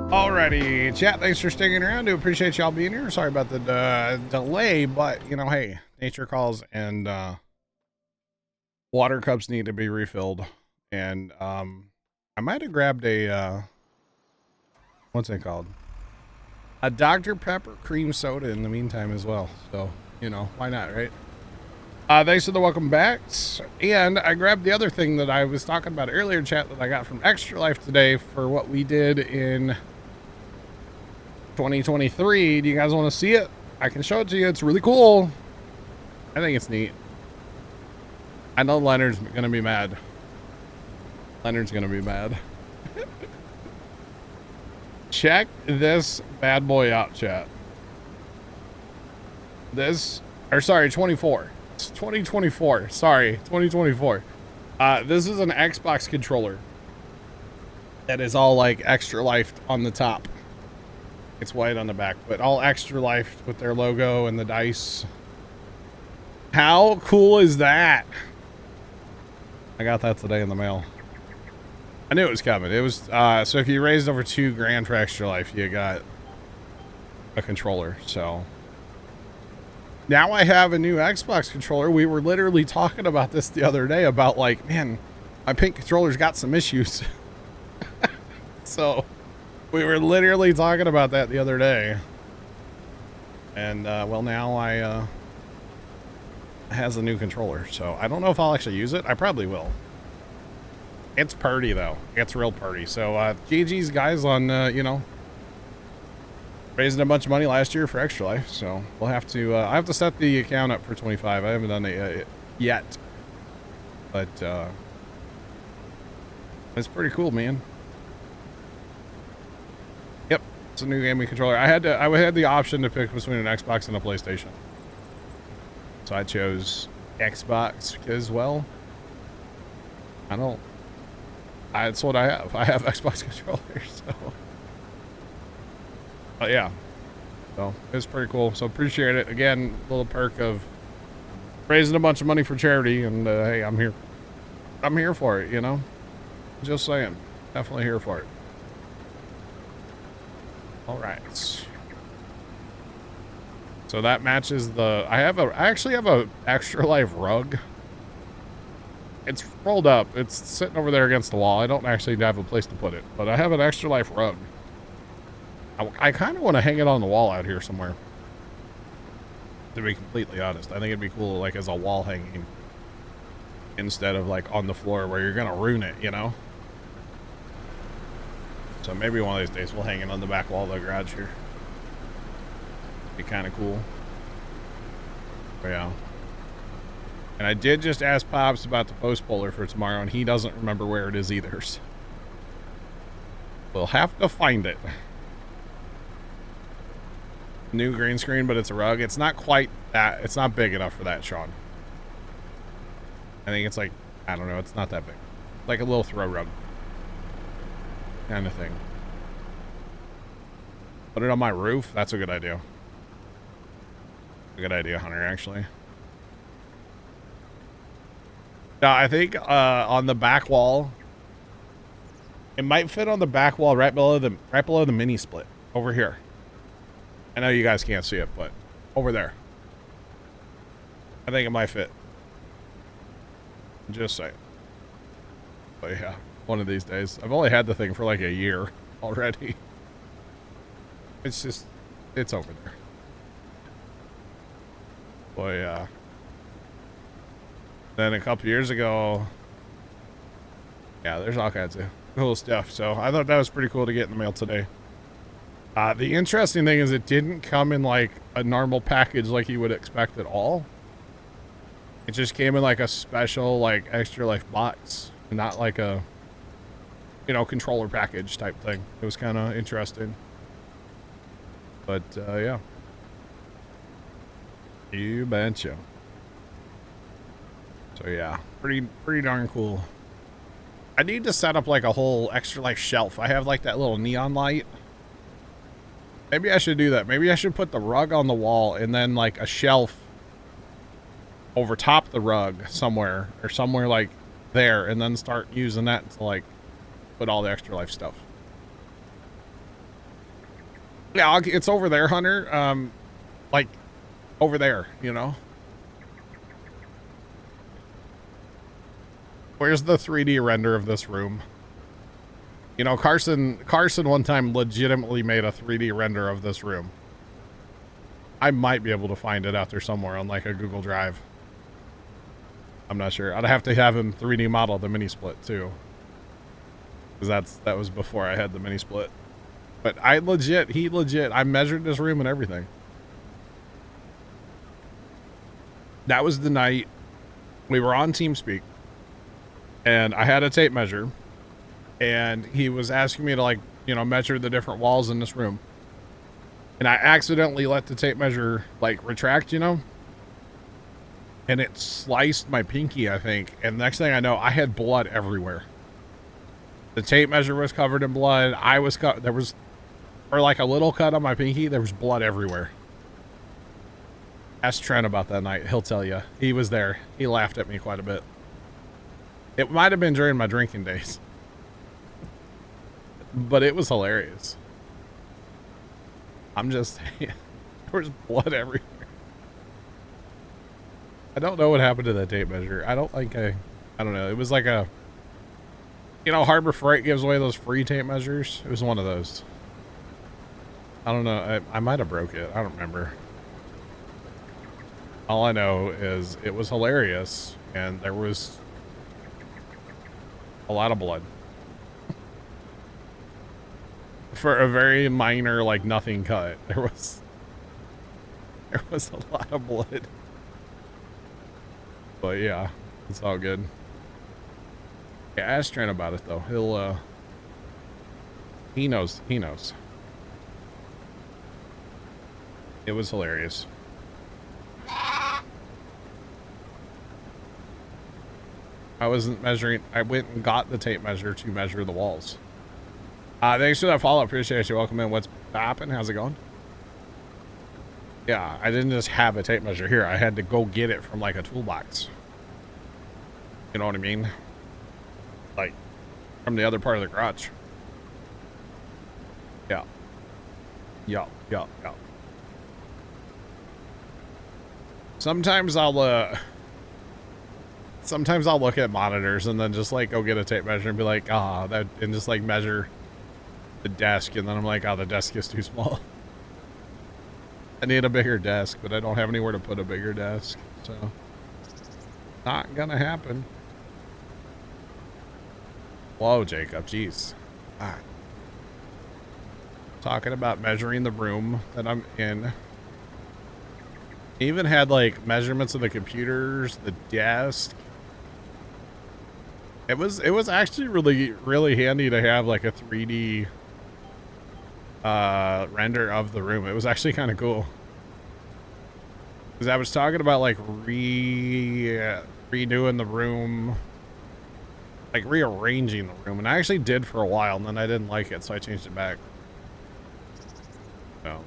Alrighty, chat, thanks for sticking around. Do appreciate y'all being here. Sorry about the delay, but you know, hey, nature calls, and water cups need to be refilled. And I might have grabbed a what's it called? A Dr. Pepper cream soda in the meantime as well. So, you know, why not, right? Thanks for the welcome backs. And I grabbed the other thing that I was talking about earlier, chat, that I got from Extra Life today for what we did in 2023. Do you guys want to see it? I can show it to you. It's really cool. I think it's neat. I know Leonard's gonna be mad. Leonard's gonna be mad. Check this bad boy out, chat. This, or sorry, 24. It's 2024. Sorry, 2024. This is an Xbox controller that is all like Extra Life on the top. It's white on the back, but all Extra Life with their logo and the dice. How cool is that? I got that today in the mail. I knew it was coming. It was, so if you raised over $2,000 for Extra Life, you got a controller. So now I have a new Xbox controller. We were literally talking about this the other day about like, man, my pink controller's got some issues. So we were literally talking about that the other day. And, well, now has a new controller. So I don't know if I'll actually use it. I probably will. It's purty though. It's real purty. So, GG's guys on, you know, raising a bunch of money last year for Extra Life. So we'll have to, I have to set the account up for 25. I haven't done it yet, but, it's pretty cool, man. Yep. It's a new gaming controller. I had the option to pick between an Xbox and a PlayStation. So I chose Xbox as well. That's what I have. I have Xbox controllers, so. But yeah. So it's pretty cool. So appreciate it. Again, little perk of raising a bunch of money for charity, and hey, I'm here. I'm here for it, you know? Just saying. Definitely here for it. All right. So that matches the, I actually have a Extra Life rug. It's rolled up. It's sitting over there against the wall. I don't actually have a place to put it, but I have an Extra Life rug. I kind of want to hang it on the wall out here somewhere. To be completely honest, I think it'd be cool, like as a wall hanging, instead of like on the floor where you're gonna ruin it, you know. So maybe one of these days we'll hang it on the back wall of the garage here. Be kind of cool. But yeah. And I did just ask Pops about the post bowler for tomorrow, and he doesn't remember where it is either. So we'll have to find it. New green screen, but it's a rug. It's not quite that. It's not big enough for that, Sean. I think it's like, I don't know. It's not that big. Like a little throw rug kind of thing. Put it on my roof. That's a good idea. A good idea, Hunter, actually. Now, I think on the back wall, it might fit on the back wall right below the mini split over here. I know you guys can't see it, but over there. I think it might fit. Just saying. But yeah, one of these days. I've only had the thing for like a year already. It's just, it's over there. But yeah. Then a couple years ago, yeah, there's all kinds of cool stuff. So I thought that was pretty cool to get in the mail today. The interesting thing is it didn't come in like a normal package like you would expect at all. It just came in like a special, like Extra Life box, not like a, you know, controller package type thing. It was kind of interesting. But yeah. You betcha. So yeah, pretty darn cool. I need to set up like a whole Extra Life shelf. I have like that little neon light. Maybe I should do that. Maybe I should put the rug on the wall and then like a shelf over top the rug somewhere, or somewhere like there, and then start using that to like put all the Extra Life stuff. Yeah, it's over there, Hunter. Like over there, you know. Where's the 3D render of this room? You know, Carson one time legitimately made a 3D render of this room. I might be able to find it out there somewhere on like a Google Drive. I'm not sure. I'd have to have him 3D model the mini split too. Because that was before I had the mini split. But I measured this room and everything. That was the night we were on TeamSpeak. And I had a tape measure. And he was asking me to, like, you know, measure the different walls in this room. And I accidentally let the tape measure, like, retract, you know? And it sliced my pinky, I think. And the next thing I know, I had blood everywhere. The tape measure was covered in blood. I was there was, or like a little cut on my pinky. There was blood everywhere. Ask Trent about that night. He'll tell you. He was there. He laughed at me quite a bit. It might have been during my drinking days. But it was hilarious. I'm just saying. There was blood everywhere. I don't know what happened to that tape measure. I don't know. It was like a, you know, Harbor Freight gives away those free tape measures. It was one of those. I don't know. I might have broke it. I don't remember. All I know is it was hilarious and there was a lot of blood. For a very minor, like, nothing cut. There was a lot of blood. But yeah, it's all good. Yeah, ask Trent about it though. He knows. It was hilarious. I wasn't measuring. I went and got the tape measure to measure the walls. Thanks for that follow. Appreciate you. Welcome in. What's happening? How's it going? Yeah, I didn't just have a tape measure here. I had to go get it from like a toolbox. You know what I mean? Like from the other part of the garage. Yeah. Yeah. Sometimes I'll look at monitors and then just like go get a tape measure and be like, and just like measure the desk, and then I'm like, the desk is too small. I need a bigger desk, but I don't have anywhere to put a bigger desk, so not gonna happen. Whoa, Jacob, jeez. Talking about measuring the room that I'm in. Even had like measurements of the computers, the desk. It was actually really handy to have like a 3D render of the room. It was actually kind of cool. Because I was talking about like redoing the room, like rearranging the room, and I actually did for a while, and then I didn't like it, so I changed it back. So,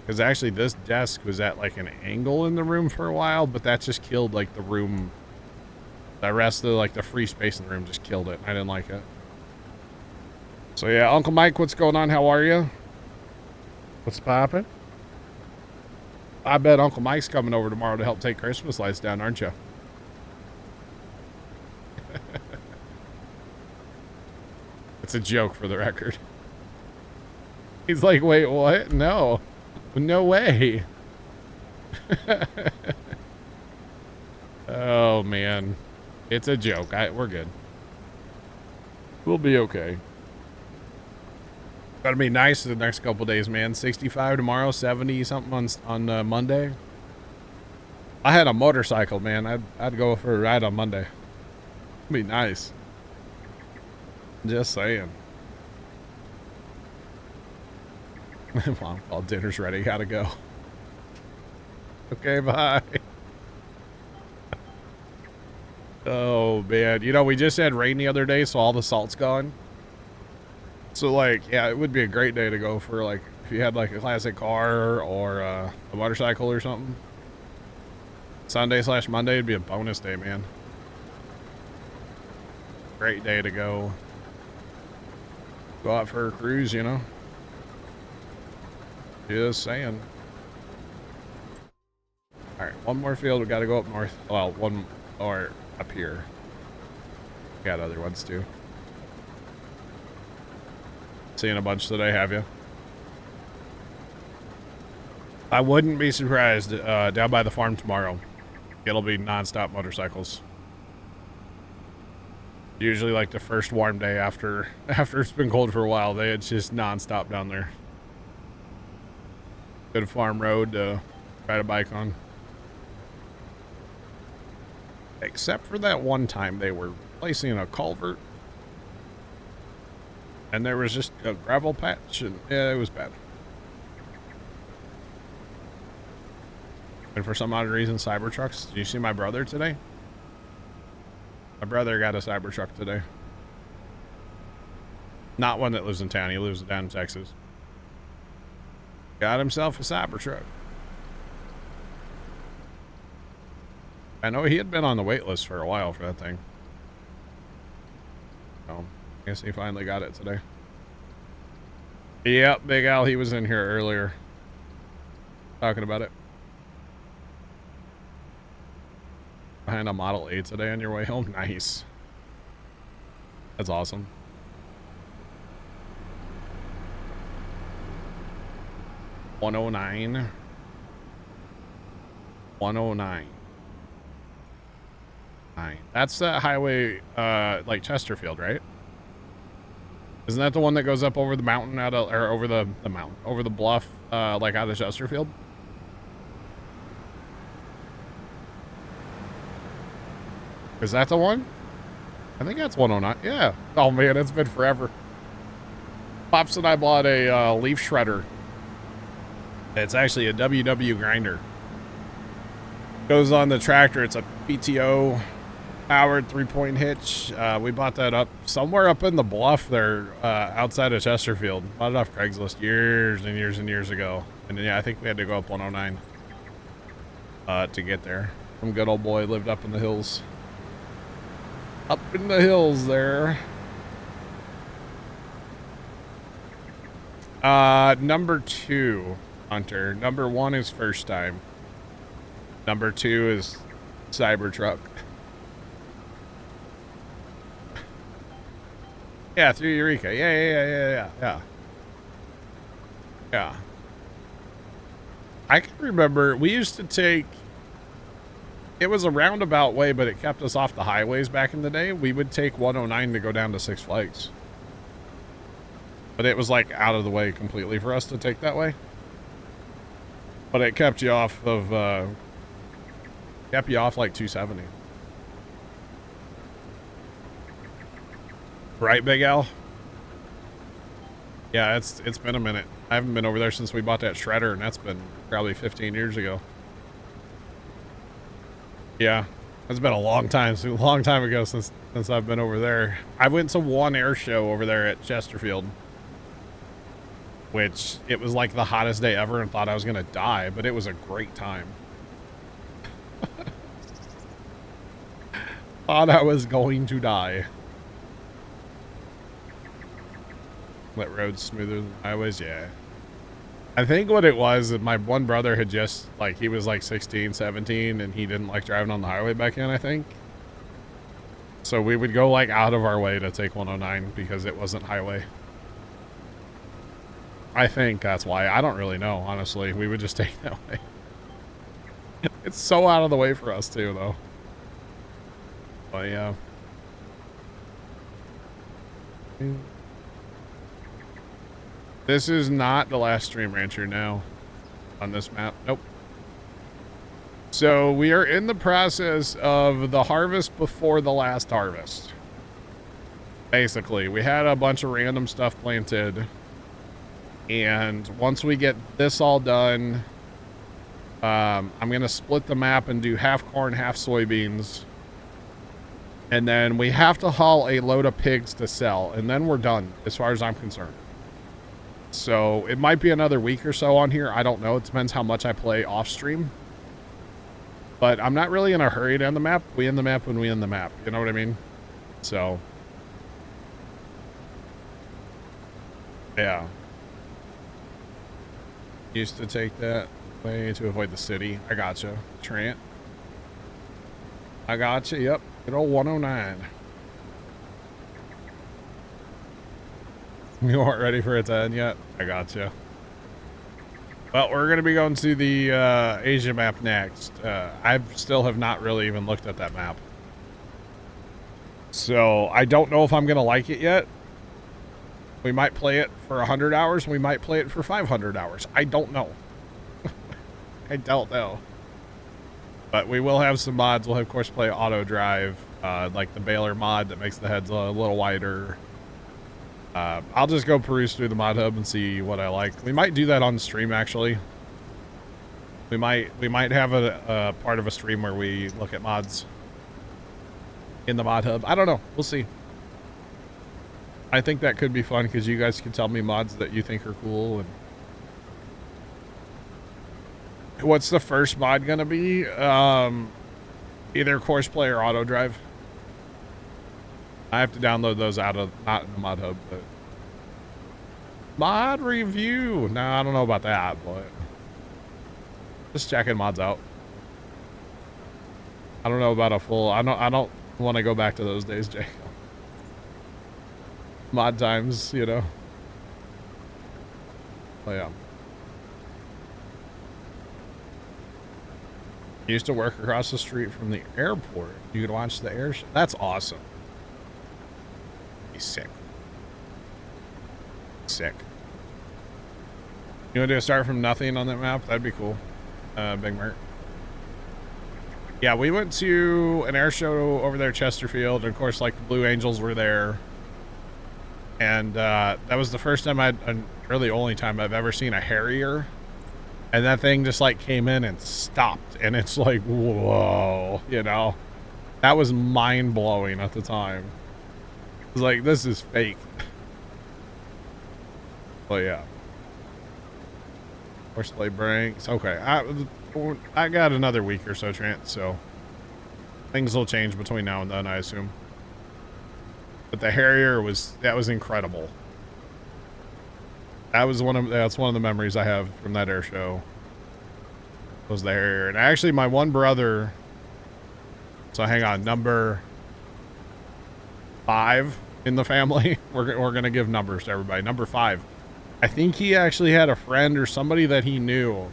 because actually this desk was at like an angle in the room for a while, but that just killed like the room. The rest of like the free space in the room just killed it. I didn't like it. So yeah, Uncle Mike, what's going on? How are you? What's poppin'? I bet Uncle Mike's coming over tomorrow to help take Christmas lights down, aren't you? It's a joke for the record. He's like, wait, what? No. No way. Oh, man. It's a joke. We're good. We'll be okay. Gotta be nice the next couple days, man. 65 tomorrow, 70 something on Monday. I had a motorcycle, man. I'd go for a ride on Monday. It'd be nice. Just saying. Mom called, dinner's ready. Gotta go. Okay, bye. Oh, man. You know, we just had rain the other day, so all the salt's gone. So, like, yeah, it would be a great day to go for, like, if you had, like, a classic car or a motorcycle or something. Sunday/Monday would be a bonus day, man. Great day to go out for a cruise, you know? Just saying. All right, one more field. We got to go up north. Well, one or up here. Got other ones too. Seeing a bunch today, have you? I wouldn't be surprised down by the farm tomorrow. It'll be non-stop motorcycles. Usually like the first warm day after it's been cold for a while, it's just non-stop down there. Good farm road to ride a bike on. Except for that one time they were placing a culvert and there was just a gravel patch and yeah, it was bad. And for some odd reason, Cybertrucks. Did you see my brother today? My brother got a Cybertruck today. Not one that lives in town. He lives down in Texas. Got himself a Cybertruck. I know he had been on the wait list for a while for that thing. So, I guess he finally got it today. Yep, Big Al, he was in here earlier. Talking about it. Behind a Model 8 today on your way home? Nice. That's awesome. $109. $109. That's that highway, like Chesterfield, right? Isn't that the one that goes up over the mountain out of, or over the mountain, over the bluff, like out of Chesterfield? Is that the one? I think that's 109. Yeah. Oh man, it's been forever. Pops and I bought a leaf shredder. It's actually a WW grinder. Goes on the tractor. It's a PTO powered 3-point hitch. We bought that up somewhere up in the bluff there, outside of Chesterfield. Bought it off Craigslist years and years and years ago. And then, yeah, I think we had to go up 109 to get there. Some good old boy lived up in the hills. Up in the hills there. Number 2, Hunter. Number 1 is first time. Number 2 is Cybertruck. Yeah, through Eureka. Yeah. I can remember we used to take, it was a roundabout way, but it kept us off the highways back in the day. We would take 109 to go down to Six Flags. But it was like out of the way completely for us to take that way. But it kept you off of, kept you off like 270. Right, Big Al? Yeah, it's been a minute. I haven't been over there since we bought that shredder, and that's been probably 15 years ago. Yeah, it's been a long time. It's a long time ago since I've been over there. I went to one air show over there at Chesterfield, which it was like the hottest day ever and thought I was going to die, but it was a great time. Thought I was going to die. Let roads smoother than highways, yeah. I think what it was that my one brother had just, like, he was like 16, 17, and he didn't like driving on the highway back then, I think. So we would go, like, out of our way to take 109 because it wasn't highway. I think that's why. I don't really know, honestly. We would just take that way. It's so out of the way for us, too, though. But, yeah. This is not the last stream rancher now on this map. Nope. So we are in the process of the harvest before the last harvest. Basically, we had a bunch of random stuff planted. And once we get this all done, I'm going to split the map and do half corn, half soybeans. And then we have to haul a load of pigs to sell. And then we're done, as far as I'm concerned. So it might be another week or so on here. I don't know. It depends how much I play off stream. But I'm not really in a hurry to end the map. We end the map when we end the map. You know what I mean? So. Yeah. Used to take that way to avoid the city. I gotcha. Trent. I gotcha. Yep. Good old 109. You aren't ready for a 10 yet? I gotcha. Well, we're going to be going to the Asia map next. I still have not really even looked at that map. So I don't know if I'm going to like it yet. We might play it for 100 hours. We might play it for 500 hours. I don't know. I don't know. But we will have some mods. We'll, of course, play auto drive, like the Baylor mod that makes the heads a little wider. I'll just go peruse through the mod hub and see what I like. We might do that on stream, actually. We might have a part of a stream where we look at mods in the mod hub. I don't know. We'll see. I think that could be fun because you guys can tell me mods that you think are cool. And what's the first mod gonna be? Either Courseplay or Auto Drive. I have to download those out of, not in the mod hub, but mod review. No, I don't know about that, but just checking mods out. I don't know about a full. I don't want to go back to those days, Jay. Mod times, you know. Oh yeah. Used to work across the street from the airport. You could watch the air show. That's awesome. He's sick. Sick. You want to do a start from nothing on that map? That'd be cool. Big Mert. Yeah, we went to an air show over there, Chesterfield. And of course, like the Blue Angels were there. And that was the first time really only time I've ever seen a Harrier. And that thing just like came in and stopped. And it's like, whoa, you know. That was mind blowing at the time. It was like, this is fake. But yeah. Horseplay Branks. Okay. I got another week or so, Trent, so things will change between now and then, I assume. But the Harrier that was incredible. That's one of the memories I have from that air show. Was the Harrier. And actually my one brother, so hang on, number 5 in the family. We're gonna give numbers to everybody. Number 5. I think he actually had a friend or somebody that he knew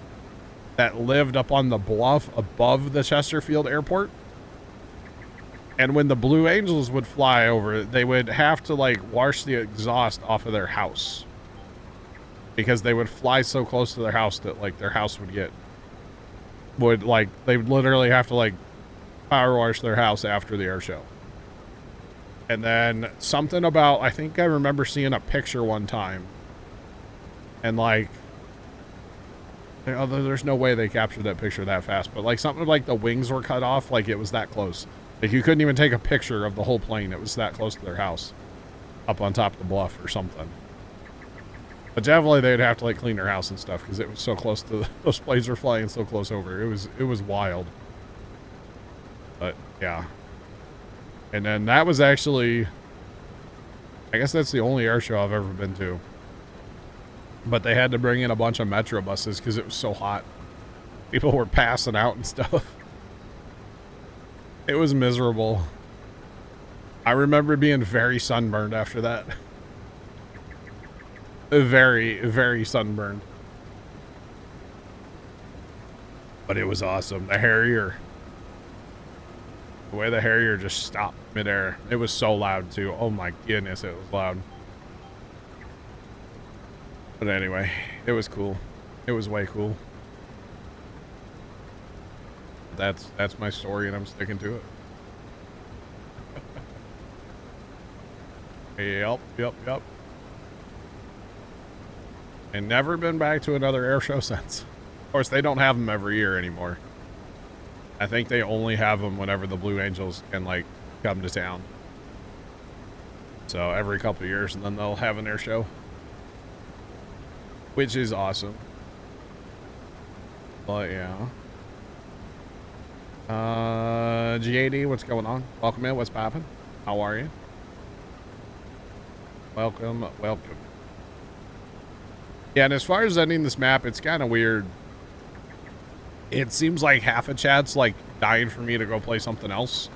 that lived up on the bluff above the Chesterfield airport. And when the Blue Angels would fly over, they would have to like wash the exhaust off of their house. Because they would fly so close to their house that like their house they would literally have to like power wash their house after the air show. And then something about, I think I remember seeing a picture one time. And like, there's no way they captured that picture that fast, but like something like the wings were cut off, like it was that close. Like you couldn't even take a picture of the whole plane. It was that close to their house, up on top of the bluff or something. But definitely they'd have to like clean their house and stuff because it was so close to those planes were flying so close over. It was wild. But yeah. And then that was actually, I guess that's the only air show I've ever been to. But they had to bring in a bunch of Metro buses because it was so hot. People were passing out and stuff. It was miserable. I remember being very sunburned after that. Very, very sunburned. But it was awesome. The Harrier. The way the Harrier just stopped midair. It was so loud too. Oh my goodness, it was loud. But anyway, it was cool. It was way cool. That's my story and I'm sticking to it. Yep. And never been back to another air show since. Of course, they don't have them every year anymore. I think they only have them whenever the Blue Angels can, like, come to town. So every couple of years, and then they'll have an air show. Which is awesome. But, yeah. GAD, what's going on? Welcome in, what's poppin'? How are you? Welcome. Yeah, and as far as ending this map, it's kind of weird. It seems like half of chat's like dying for me to go play something else,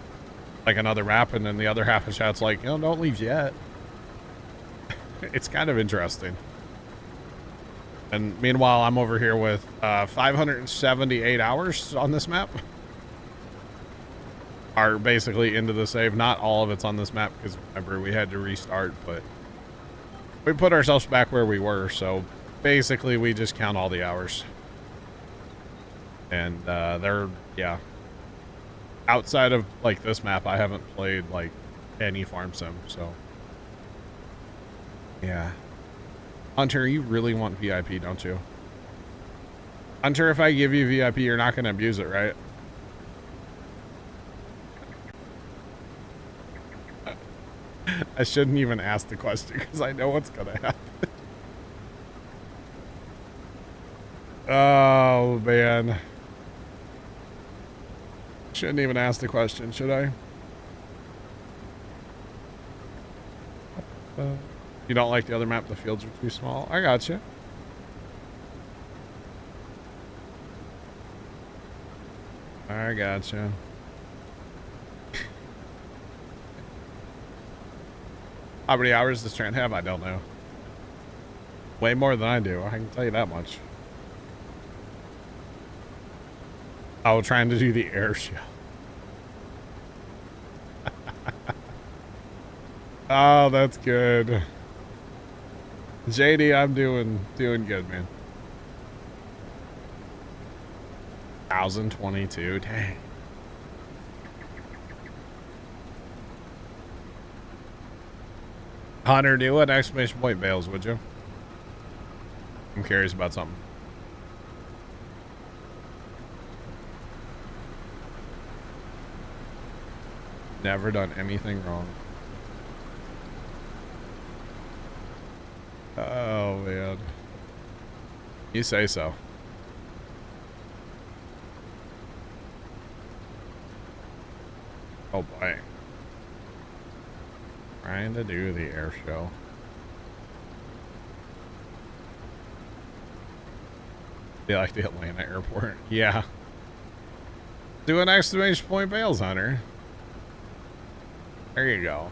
like another map, and then the other half of chat's like, "No, don't leave yet." It's kind of interesting. And meanwhile, I'm over here with 578 hours on this map. Are basically into the save. Not all of it's on this map because remember we had to restart, but we put ourselves back where we were. So basically, we just count all the hours. And they're, yeah. Outside of like this map, I haven't played like any farm sim. So yeah. Hunter, you really want VIP, don't you? Hunter, if I give you VIP, you're not going to abuse it, right? I shouldn't even ask the question because I know what's going to happen. Oh, man. Shouldn't even ask the question, should I? You don't like the other map? The fields are too small? I gotcha. I gotcha. How many hours does Trent have? I don't know. Way more than I do. I can tell you that much. Oh, trying to do the air show. Oh, that's good. JD, I'm doing good, man. 1022, dang. Hunter, do an exclamation point bales, would you? I'm curious about something. Never done anything wrong. Oh, man. You say so. Oh, boy. Trying to do the air show. You like the Atlanta airport? Yeah. Do an exclamation point bales, Hunter. There you go.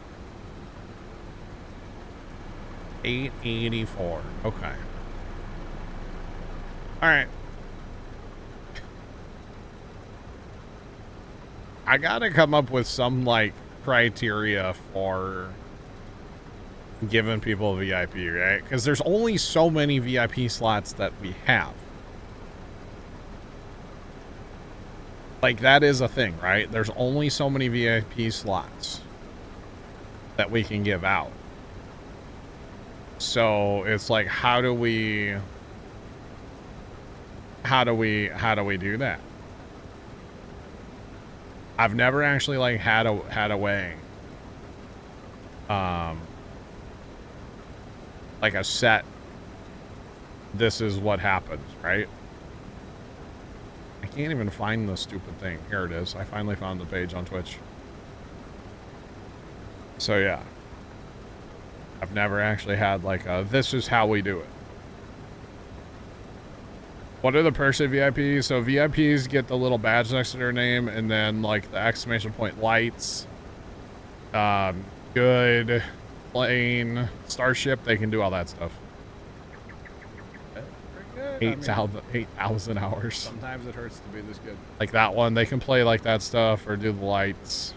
884. Okay. All right. I gotta come up with some like criteria for giving people VIP, right? Because there's only so many VIP slots that we have. Like that is a thing, right? There's only so many VIP slots that we can give out. So it's like, how do we do that? I've never actually like had a way, like a set, this is what happens, right? I can't even find the stupid thing. Here it is. I finally found the page on Twitch. So yeah. I've never actually had like a, this is how we do it. What are the perks of VIPs? So VIPs get the little badge next to their name and then like the exclamation point lights. Good, plane, starship, they can do all that stuff. 8,000 hours. Sometimes it hurts to be this good. Like that one, they can play like that stuff or do the lights.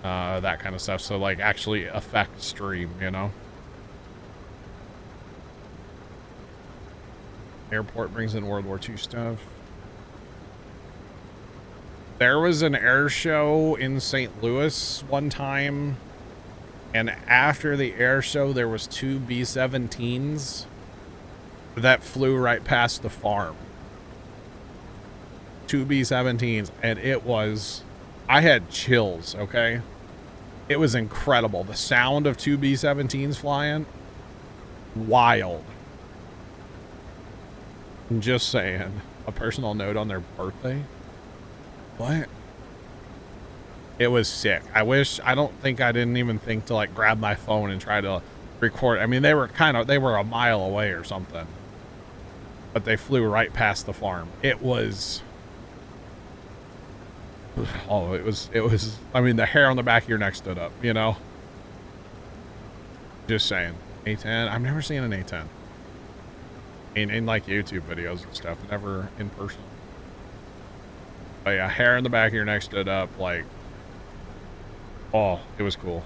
That kind of stuff. So like actually affect stream, you know? Airport brings in World War II stuff. There was an air show in St. Louis one time. And after the air show, there was 2 B-17s that flew right past the farm. 2 B-17s. And it was... I had chills, okay? It was incredible. The sound of 2 B-17s flying, wild. I'm just saying. A personal note on their birthday? What? It was sick. I don't think I didn't even think to like grab my phone and try to record. I mean, they were a mile away or something, but they flew right past the farm. It was, oh, it was, I mean, the hair on the back of your neck stood up, you know? Just saying. A10, I've never seen an A10. In like YouTube videos and stuff, never in person. But yeah, hair in the back of your neck stood up, like, oh, it was cool.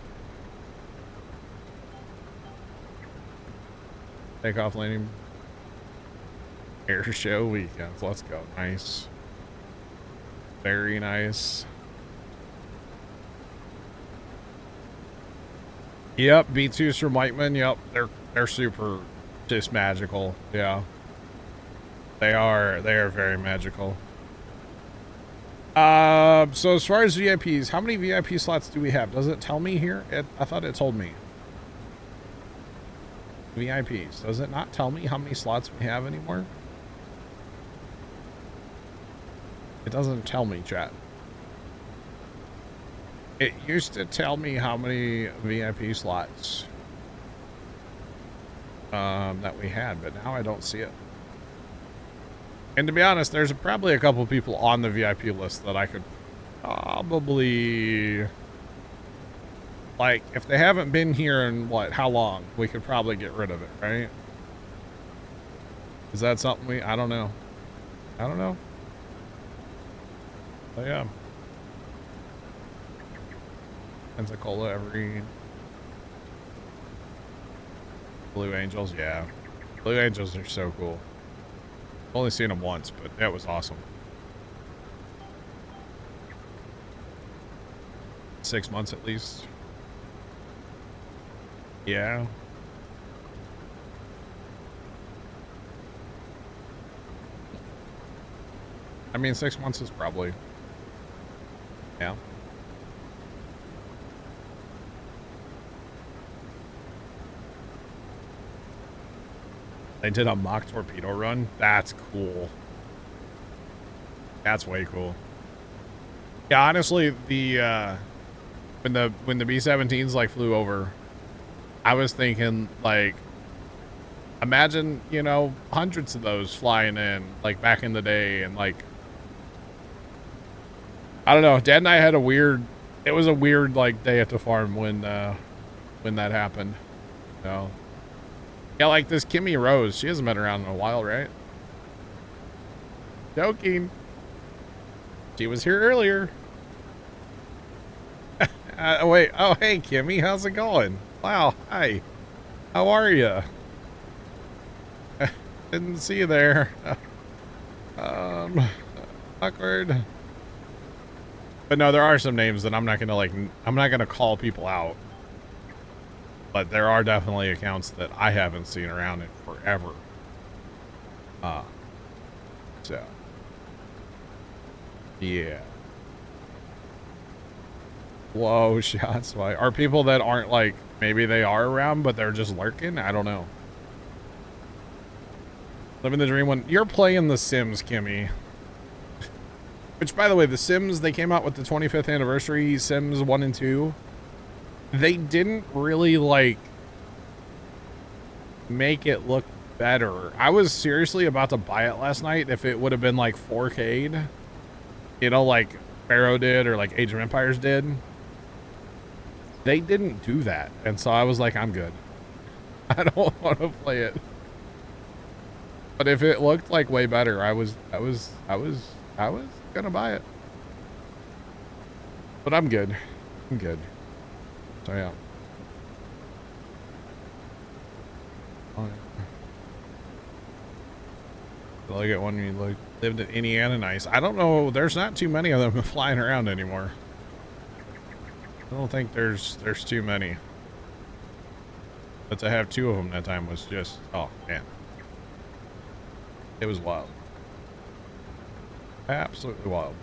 Takeoff landing. Air show weekends. Let's go. Nice. Very nice. Yep, B2s from Whiteman. Yep, they're super just magical. Yeah. They are very magical. So as far as VIPs, how many VIP slots do we have? Does it tell me here? I thought it told me. VIPs. Does it not tell me how many slots we have anymore? It doesn't tell me, chat. It used to tell me how many VIP slots that we had, but now I don't see it. And to be honest, there's probably a couple people on the VIP list that I could probably, like, if they haven't been here in how long, we could probably get rid of it, right? Is that something I don't know. I don't know. But yeah. Pensacola every Blue Angels, yeah. Blue Angels are so cool. I've only seen them once, but that was awesome. 6 months at least. Yeah. I mean, 6 months is probably, yeah. They did a mock torpedo run. That's cool. That's way cool. Yeah, honestly, the when the B-17s like flew over, I was thinking, like, imagine, you know, hundreds of those flying in, like, back in the day, and like, I don't know. Dad and I had it was a weird like day at the farm when that happened. You know? Yeah, like this Kimmy Rose, she hasn't been around in a while, right? Joking. She was here earlier. Wait. Oh, hey, Kimmy. How's it going? Wow. Hi. How are you? Didn't see you there. Awkward. But no, there are some names that I'm not gonna call people out. But there are definitely accounts that I haven't seen around in forever. So. Yeah. Whoa, shots. Why? Are people that aren't like, maybe they are around, but they're just lurking? I don't know. Living the dream when you're playing The Sims, Kimmy. Which, by the way, The Sims, they came out with the 25th anniversary Sims 1 and 2. They didn't really, like, make it look better. I was seriously about to buy it last night if it would have been, like, 4K'd. You know, like Pharaoh did or like Age of Empires did. They didn't do that. And so I was like, I'm good. I don't want to play it. But if it looked like way better, I was gonna buy it. But I'm good. I'm good. So yeah. Oh, yeah. Look at one you lived in Indiana. Nice. I don't know. There's not too many of them flying around anymore. I don't think there's too many. But to have 2 of them that time was just, oh man. It was wild. Absolutely wild.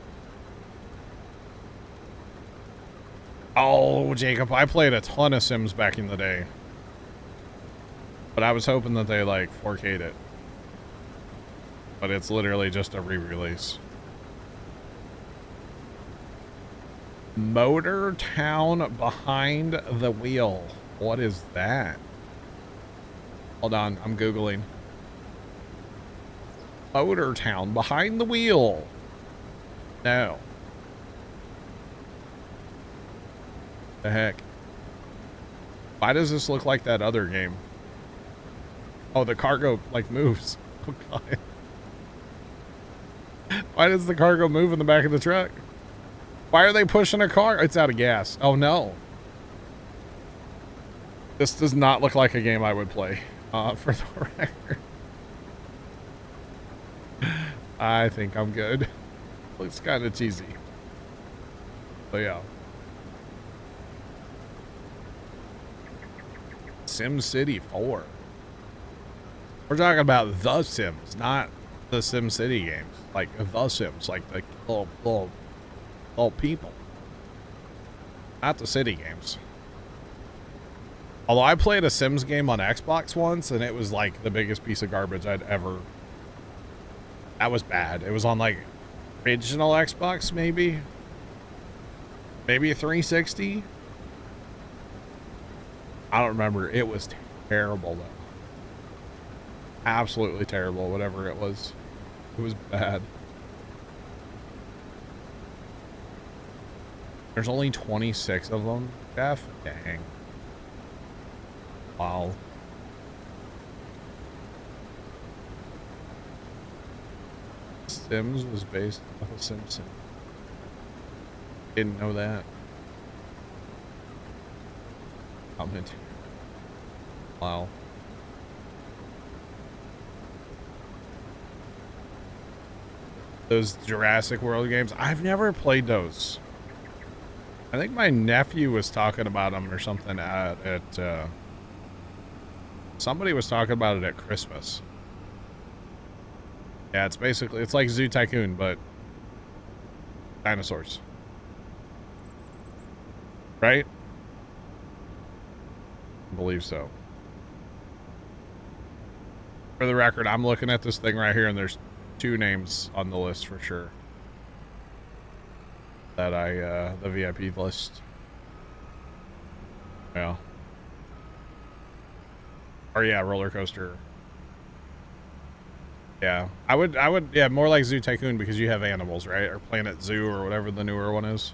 Oh, Jacob, I played a ton of Sims back in the day. But I was hoping that they, like, 4K'd it. But it's literally just a re-release. Motor Town Behind the Wheel. What is that? Hold on, I'm Googling. Motor Town, behind the wheel. No. The heck? Why does this look like that other game? Oh, the cargo, like, moves. Oh, God. Why does the cargo move in the back of the truck? Why are they pushing a car? It's out of gas. Oh, no. This does not look like a game I would play, for the record. I think I'm good. Looks kind of cheesy. But yeah. Sim City 4. We're talking about The Sims, not the Sim City games. Like The Sims, like the little people. Not the city games. Although I played a Sims game on Xbox once, and it was like the biggest piece of garbage I'd ever... That was bad. It was on like original Xbox, maybe? Maybe a 360? I don't remember. It was terrible, though. Absolutely terrible, whatever it was. It was bad. There's only 26 of them, Jeff? Dang. Wow. Sims was based off of Simpson. Didn't know that. Comment. Wow. Those Jurassic World games, I've never played those. I think my nephew was talking about them or something at somebody was talking about it at Christmas. Yeah, it's basically, it's like Zoo Tycoon, but dinosaurs. Right? I believe so. For the record, I'm looking at this thing right here, and there's 2 names on the list for sure. That the VIP list. Yeah. Or yeah, roller coaster. Yeah, I would, yeah, more like Zoo Tycoon because you have animals, right? Or Planet Zoo or whatever the newer one is.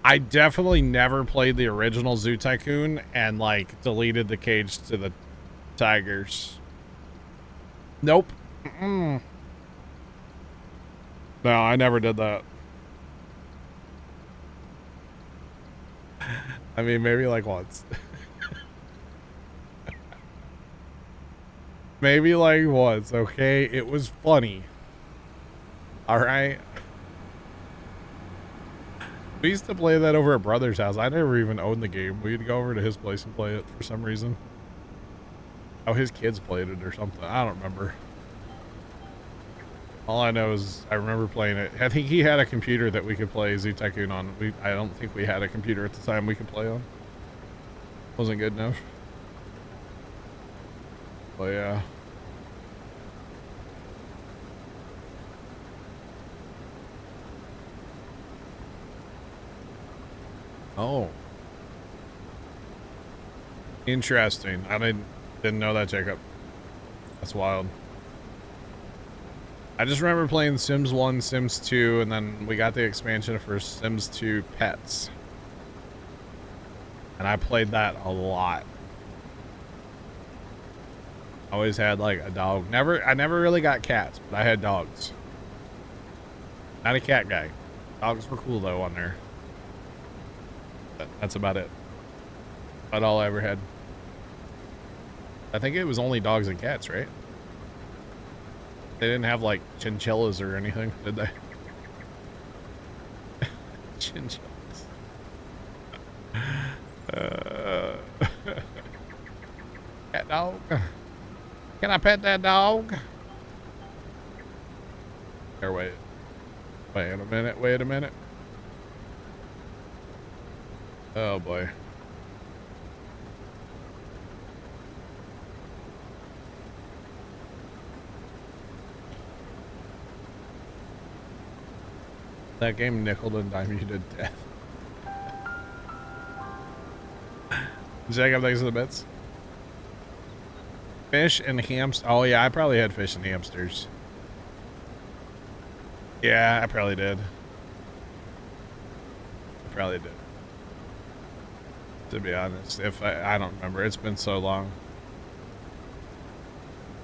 I definitely never played the original Zoo Tycoon and like deleted the cage to the tigers. Nope. Mm-mm. No, I never did that. I mean, maybe like once. Maybe like once, okay? It was funny. Alright? We used to play that over at Brother's house. I never even owned the game. We'd go over to his place and play it for some reason. Oh, his kids played it or something. I don't remember. All I know is I remember playing it. I think he had a computer that we could play Zoo Tycoon on. I don't think we had a computer at the time we could play on. Wasn't good enough. But yeah. Oh. Interesting. I didn't know that, Jacob. That's wild. I just remember playing Sims 1, Sims 2, and then we got the expansion for Sims 2 Pets. And I played that a lot. Always had like a dog. I never really got cats, but I had dogs. Not a cat guy. Dogs were cool though on there. But that's about it. About all I ever had. I think it was only dogs and cats, right? They didn't have like chinchillas or anything, did they? Chinchillas. Cat dog. Can I pet that dog? Here, wait a minute. Oh boy. That game nickeled and dimed you to death. Jacob, thanks for the bits. Fish and hamster. Oh yeah, I probably had fish and hamsters. Yeah, I probably did. I probably did. To be honest, if I don't remember. It's been so long.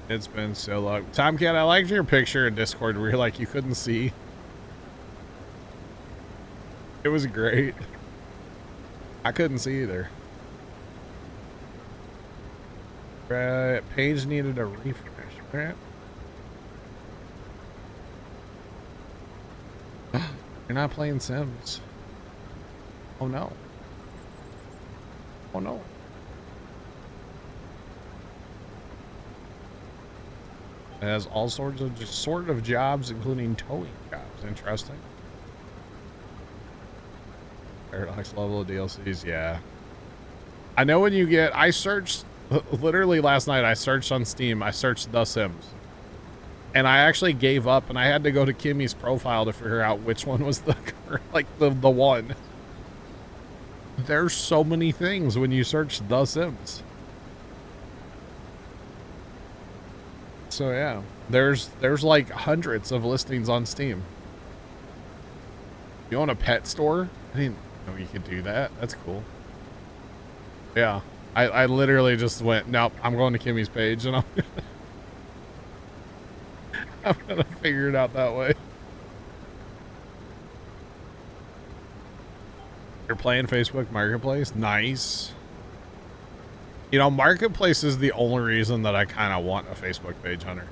It's been so long. Tomcat, I liked your picture in Discord where you're like you couldn't see. It was great. I couldn't see either. Right, page needed a refresh. Right? You're not playing Sims. Oh no. Oh no. It has all sorts of jobs, including towing jobs. Interesting. Paradox level of DLCs, yeah. I know when you get, I searched, literally last night, I searched on Steam, I searched The Sims. And I actually gave up, and I had to go to Kimmy's profile to figure out which one was the, like, the one. There's so many things when you search The Sims. So yeah, there's like hundreds of listings on Steam. You own a pet store? I didn't know you could do that. That's cool. Yeah, I literally just went, nope, I'm going to Kimmy's page and I'm gonna figure it out that way. You're playing Facebook Marketplace? Nice. You know, Marketplace is the only reason that I kind of want a Facebook page, Hunter.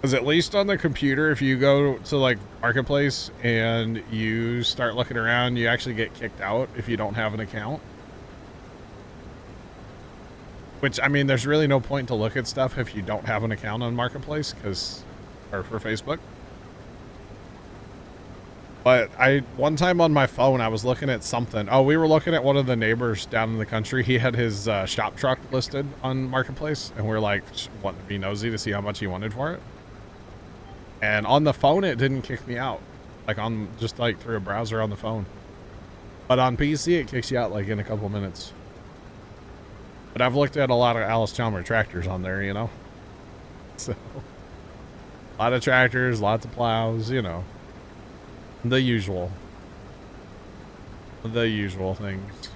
Because at least on the computer, if you go to like Marketplace and you start looking around, you actually get kicked out if you don't have an account. Which, I mean, there's really no point to look at stuff if you don't have an account on Marketplace, or for Facebook. But one time on my phone, I was looking at something. Oh, we were looking at one of the neighbors down in the country. He had his shop truck listed on Marketplace, and we're like, wanting to be nosy to see how much he wanted for it. And on the phone, it didn't kick me out, like just like through a browser on the phone. But on PC, it kicks you out like in a couple minutes. But I've looked at a lot of Alice Chalmers tractors on there, you know. So, a lot of tractors, lots of plows, you know. The usual. The usual things.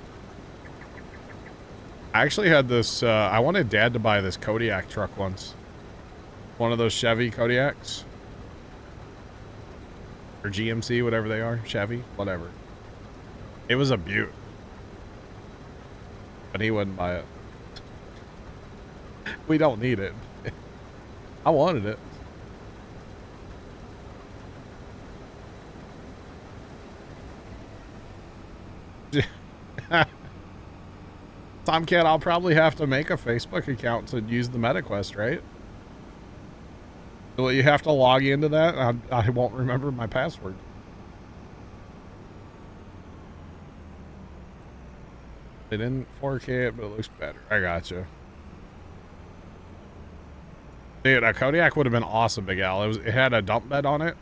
I actually had this, I wanted Dad to buy this Kodiak truck once. One of those Chevy Kodiaks. Or GMC, whatever they are. Chevy, whatever. It was a beaut. But he wouldn't buy it. We don't need it. I wanted it. Tomcat, I'll probably have to make a Facebook account to use the MetaQuest, right? Will you have to log into that? I won't remember my password. They didn't 4K it, but it looks better. I gotcha. Dude, a Kodiak would have been awesome, Big Al. It had a dump bed on it.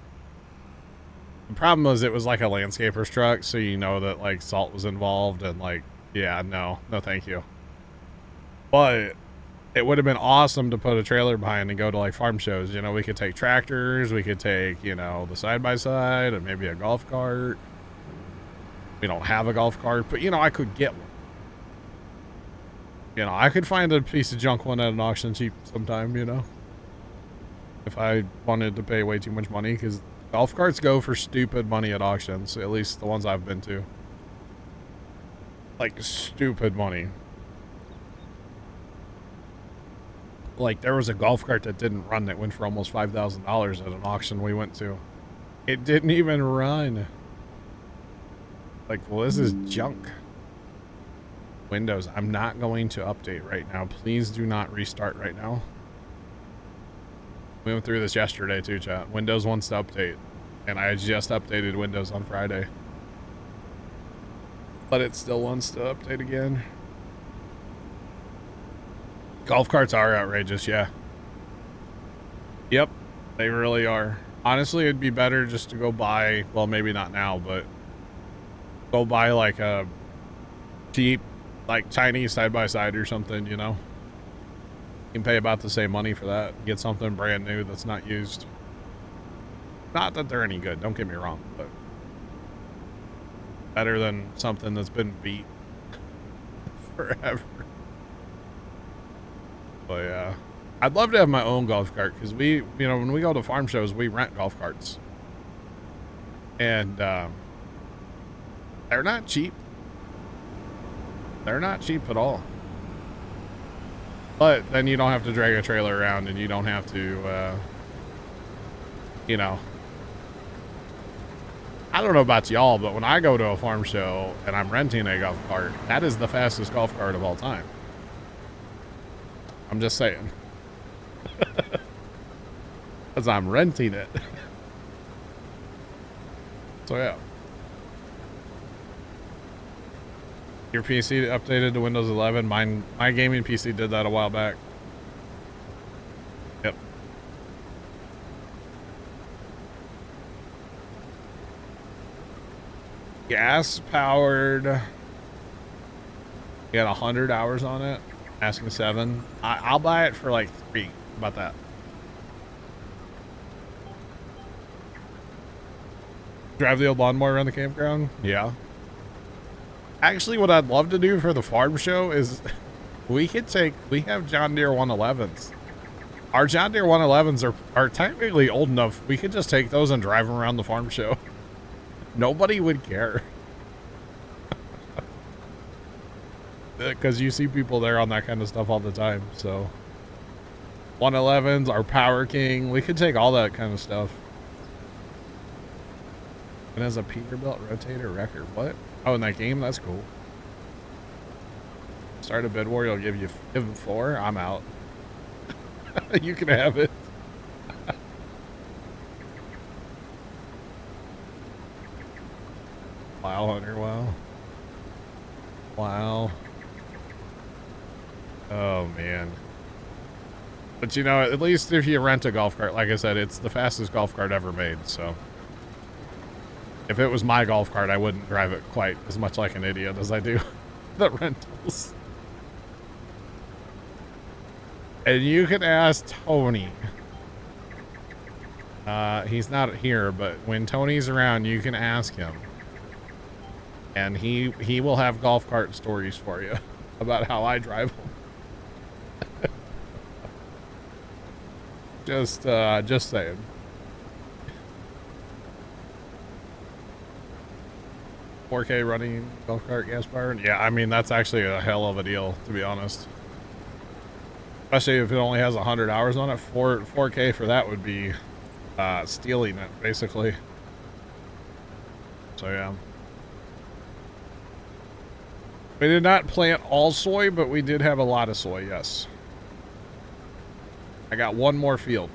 The problem was it was like a landscaper's truck, so you know that like salt was involved and like, yeah, no thank you. But it would have been awesome to put a trailer behind and go to like farm shows. You know, we could take tractors, we could take, you know, the side-by-side and maybe a golf cart. We don't have a golf cart, but you know, I could get one. You know, I could find a piece of junk one at an auction cheap sometime, you know, if I wanted to pay way too much money, because golf carts go for stupid money at auctions, at least the ones I've been to. Like, stupid money. Like, there was a golf cart that didn't run that went for almost $5,000 at an auction we went to. It didn't even run. Like, well, this is junk. Windows, I'm not going to update right now. Please do not restart right now. We went through this yesterday too, chat. Windows wants to update, and I just updated Windows on Friday. But it still wants to update again. Golf carts are outrageous, yeah. Yep, they really are. Honestly, it'd be better just to go buy, well, maybe not now, but go buy like a cheap, like Chinese side-by-side or something, you know? You can pay about the same money for that. Get something brand new that's not used. Not that they're any good, don't get me wrong, but better than something that's been beat forever. But yeah, I'd love to have my own golf cart because we, you know, when we go to farm shows, we rent golf carts. And they're not cheap. They're not cheap at all. But then you don't have to drag a trailer around and you don't have to, you know. I don't know about y'all, but when I go to a farm show and I'm renting a golf cart, that is the fastest golf cart of all time. I'm just saying. Because I'm renting it. So yeah. Your PC updated to Windows 11. My gaming PC did that a while back. Yep. Gas powered. You got 100 hours on it. Asking 7. I'll buy it for like 3. How about that? Drive the old lawnmower around the campground? Yeah. Actually, what I'd love to do for the farm show is we have John Deere 111s. Our John Deere 111s are technically old enough. We could just take those and drive them around the farm show. Nobody would care. Because you see people there on that kind of stuff all the time. So 111s, our Power King, we could take all that kind of stuff. And as a Peterbilt rotator record, what? Oh, in that game, that's cool. Start a bid war, you'll give him 4. I'm out. You can have it. Wow, Hunter, wow. Wow. Oh, man. But, you know, at least if you rent a golf cart, like I said, it's the fastest golf cart ever made, so. If it was my golf cart, I wouldn't drive it quite as much like an idiot as I do the rentals. And you can ask Tony. He's not here, but when Tony's around, you can ask him. And he will have golf cart stories for you about how I drive them. Just saying. $4K running golf cart gas powered. Yeah, I mean that's actually a hell of a deal, to be honest. Especially if it only has 100 hours on it. 4K for that would be stealing it, basically. So yeah. We did not plant all soy, but we did have a lot of soy, yes. I got one more field.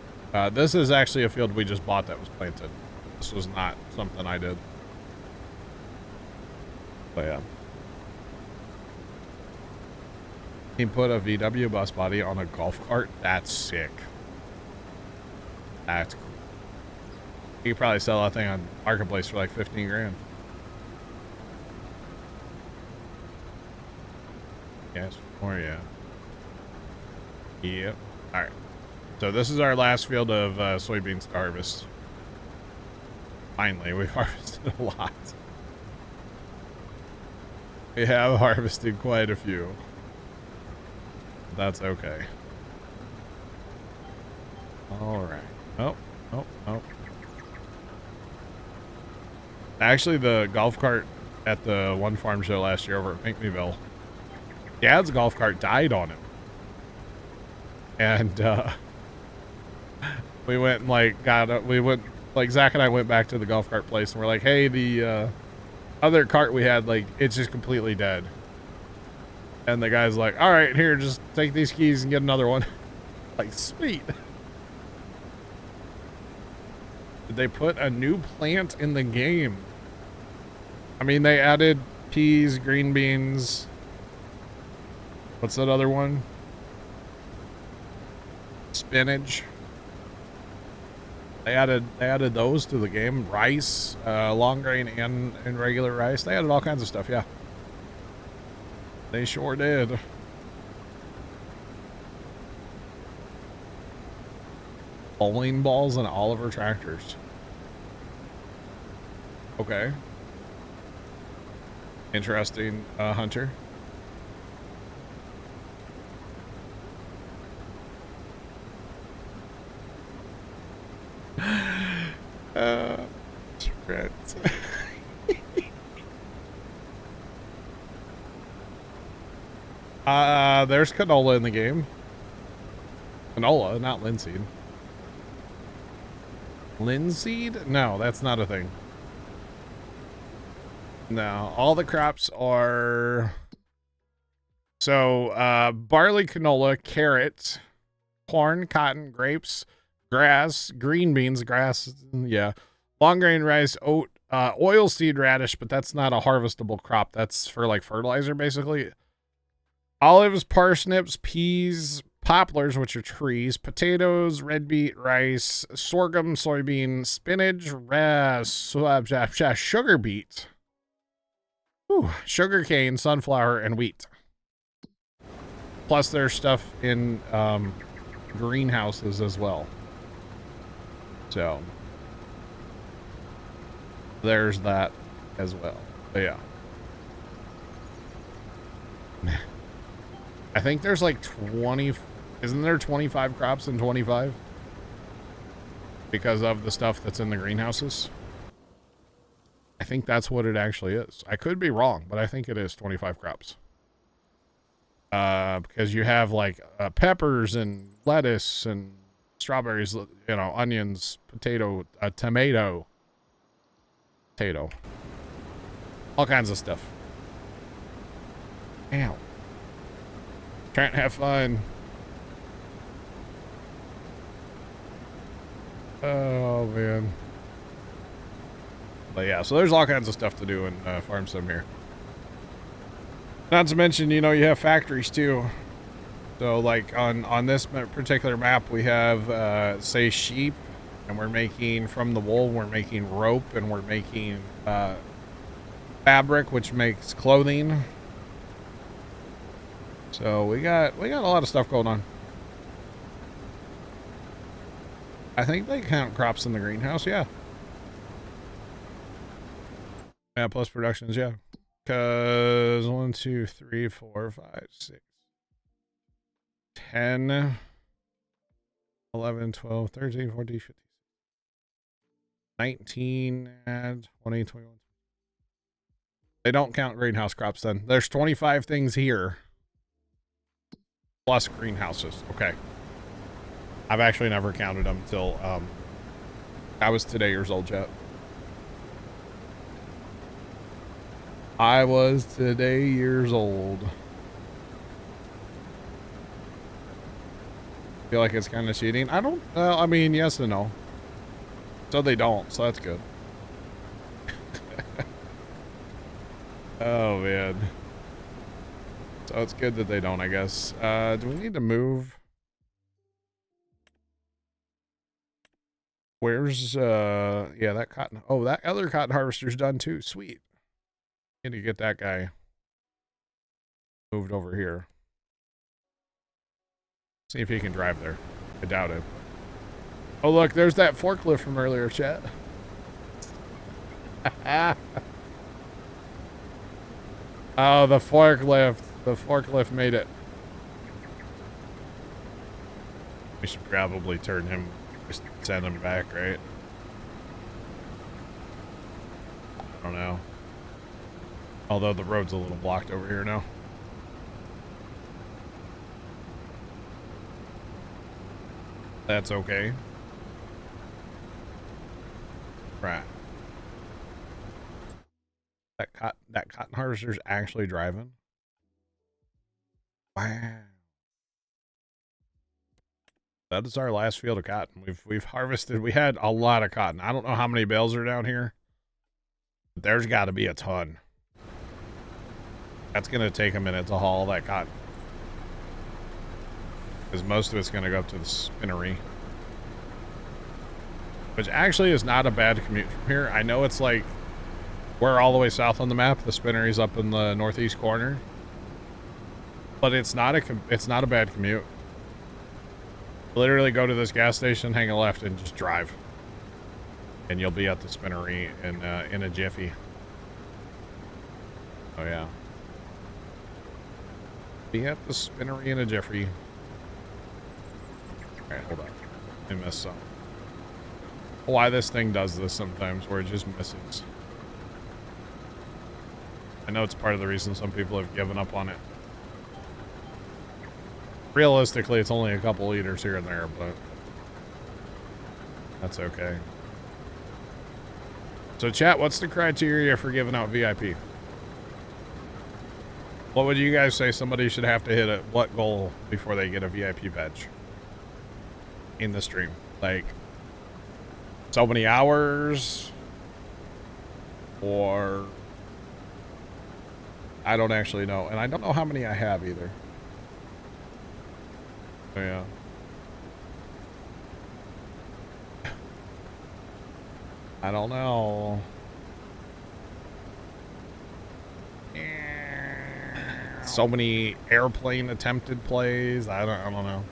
This is actually a field we just bought that was planted. This was not something I did. But yeah. He put a VW bus body on a golf cart. That's sick. That's cool. You could probably sell that thing on Marketplace for like 15 grand. Yes, or yeah. Yep. All right. So this is our last field of soybeans to harvest. Finally, we've harvested a lot. We have harvested quite a few. That's okay. All right. Oh. Actually, the golf cart at the one farm show last year over at Pinckneyville, Dad's golf cart died on him. And we went and like Zach and I went back to the golf cart place and we're like, hey, the other cart we had, like, it's just completely dead. And the guy's like, all right, here, just take these keys and get another one. Like, sweet. Did they put a new plant in the game? I mean, they added peas, green beans. What's that other one? Spinach. They added those to the game. Rice, long grain and regular rice. They added all kinds of stuff, yeah. They sure did. Bowling balls and Oliver tractors. Okay. Interesting, Hunter. Trent. There's canola in the game. Canola, not linseed. Linseed? No, that's not a thing. No, all the crops are... So, barley, canola, carrots, corn, cotton, grapes, grass, green beans, grass, yeah. Long grain rice, oat, oilseed radish, but that's not a harvestable crop. That's for, like, fertilizer, basically. Olives, parsnips, peas, poplars, which are trees, potatoes, red beet, rice, sorghum, soybean, spinach, sugar beet, sugar cane, sunflower, and wheat. Plus there's stuff in greenhouses as well. So there's that as well. But yeah. I think there's like 20, isn't there 25 crops in 25? Because of the stuff that's in the greenhouses. I think that's what it actually is. I could be wrong, but I think it is 25 crops. Because you have like peppers and lettuce and strawberries, you know, onions, potato, tomato, all kinds of stuff. Ow. Trying to have fun. Oh man. But yeah, so there's all kinds of stuff to do in Farm Sim here. Not to mention, you know, you have factories too. So like on this particular map, we have say sheep, and we're making from the wool, we're making rope, and we're making fabric, which makes clothing. So we got a lot of stuff going on. I think they count crops in the greenhouse, yeah. Yeah, plus productions, yeah. Because 1, 2, 3, 4, 5, 6, 10, 11, 12, 13, 14, 15, 19, and 20, 21. They don't count greenhouse crops then. There's 25 things here. Plus greenhouses. Okay. I've actually never counted them until I was today years old, chat. I was today years old. Feel like it's kind of cheating. I don't, I mean, yes and no. So they don't, so that's good. Oh, man. So it's good that they don't, I guess. Do we need to move? Where's, yeah, that cotton. Oh, that other cotton harvester's done too. Sweet. Need to get that guy moved over here. See if he can drive there. I doubt it. Oh, look, there's that forklift from earlier, chat. Oh, the forklift. The forklift made it. We should probably turn him, just send him back, right? I don't know. Although the road's a little blocked over here now. That's okay. Right. That cotton harvester's actually driving. Wow. That is our last field of cotton. We've harvested. We had a lot of cotton. I don't know how many bales are down here, but there's got to be a ton. That's gonna take a minute to haul that cotton, because most of it's gonna go up to the spinnery, which actually is not a bad commute from here. I know it's like we're all the way south on the map. The spinnery's up in the northeast corner, but it's not a bad commute. Literally go to this gas station, hang a left, and just drive. And you'll be at the spinnery in a jiffy. Oh, yeah. Be at the spinnery in a jiffy. Alright, hold on. I missed some. Why this thing does this sometimes, where it just misses. I know it's part of the reason some people have given up on it. Realistically, it's only a couple liters here and there, but that's okay. So chat, what's the criteria for giving out VIP? What would you guys say somebody should have to hit at what goal before they get a VIP badge in the stream? Like, so many hours, or I don't actually know, and I don't know how many I have either. So yeah. I don't know. So many airplane attempted plays. I don't know.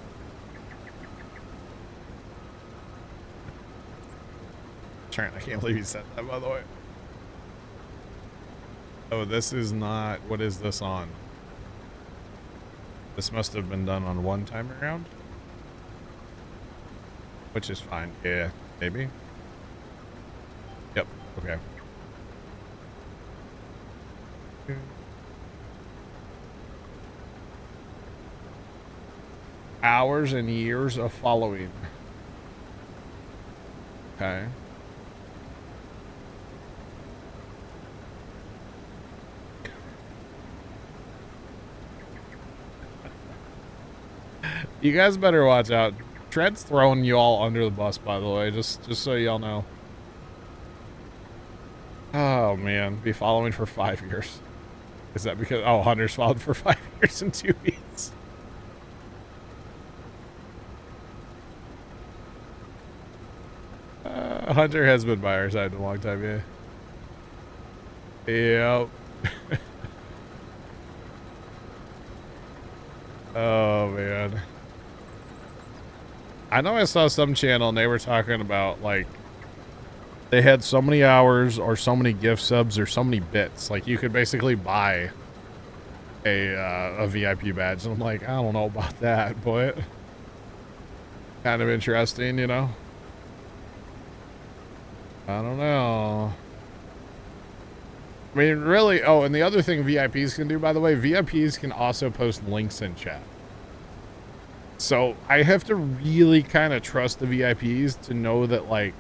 I can't believe you said that, by the way. Oh, this is not. What is this on? This must have been done on one time around, which is fine. Yeah, maybe. Yep. Okay. Hours and years of following. Okay. You guys better watch out. Trent's throwing you all under the bus, by the way, just so y'all know. Oh man, be following for 5 years. Is that because Hunter's followed for 5 years and 2 weeks? Hunter has been by our side a long time, yeah. Yep. Oh man. I know I saw some channel and they were talking about like they had so many hours or so many gift subs or so many bits. Like you could basically buy a VIP badge. And I'm like, I don't know about that, but kind of interesting, you know? I don't know. I mean, really, and the other thing VIPs can do, by the way, VIPs can also post links in chat. So I have to really kind of trust the VIPs to know that, like,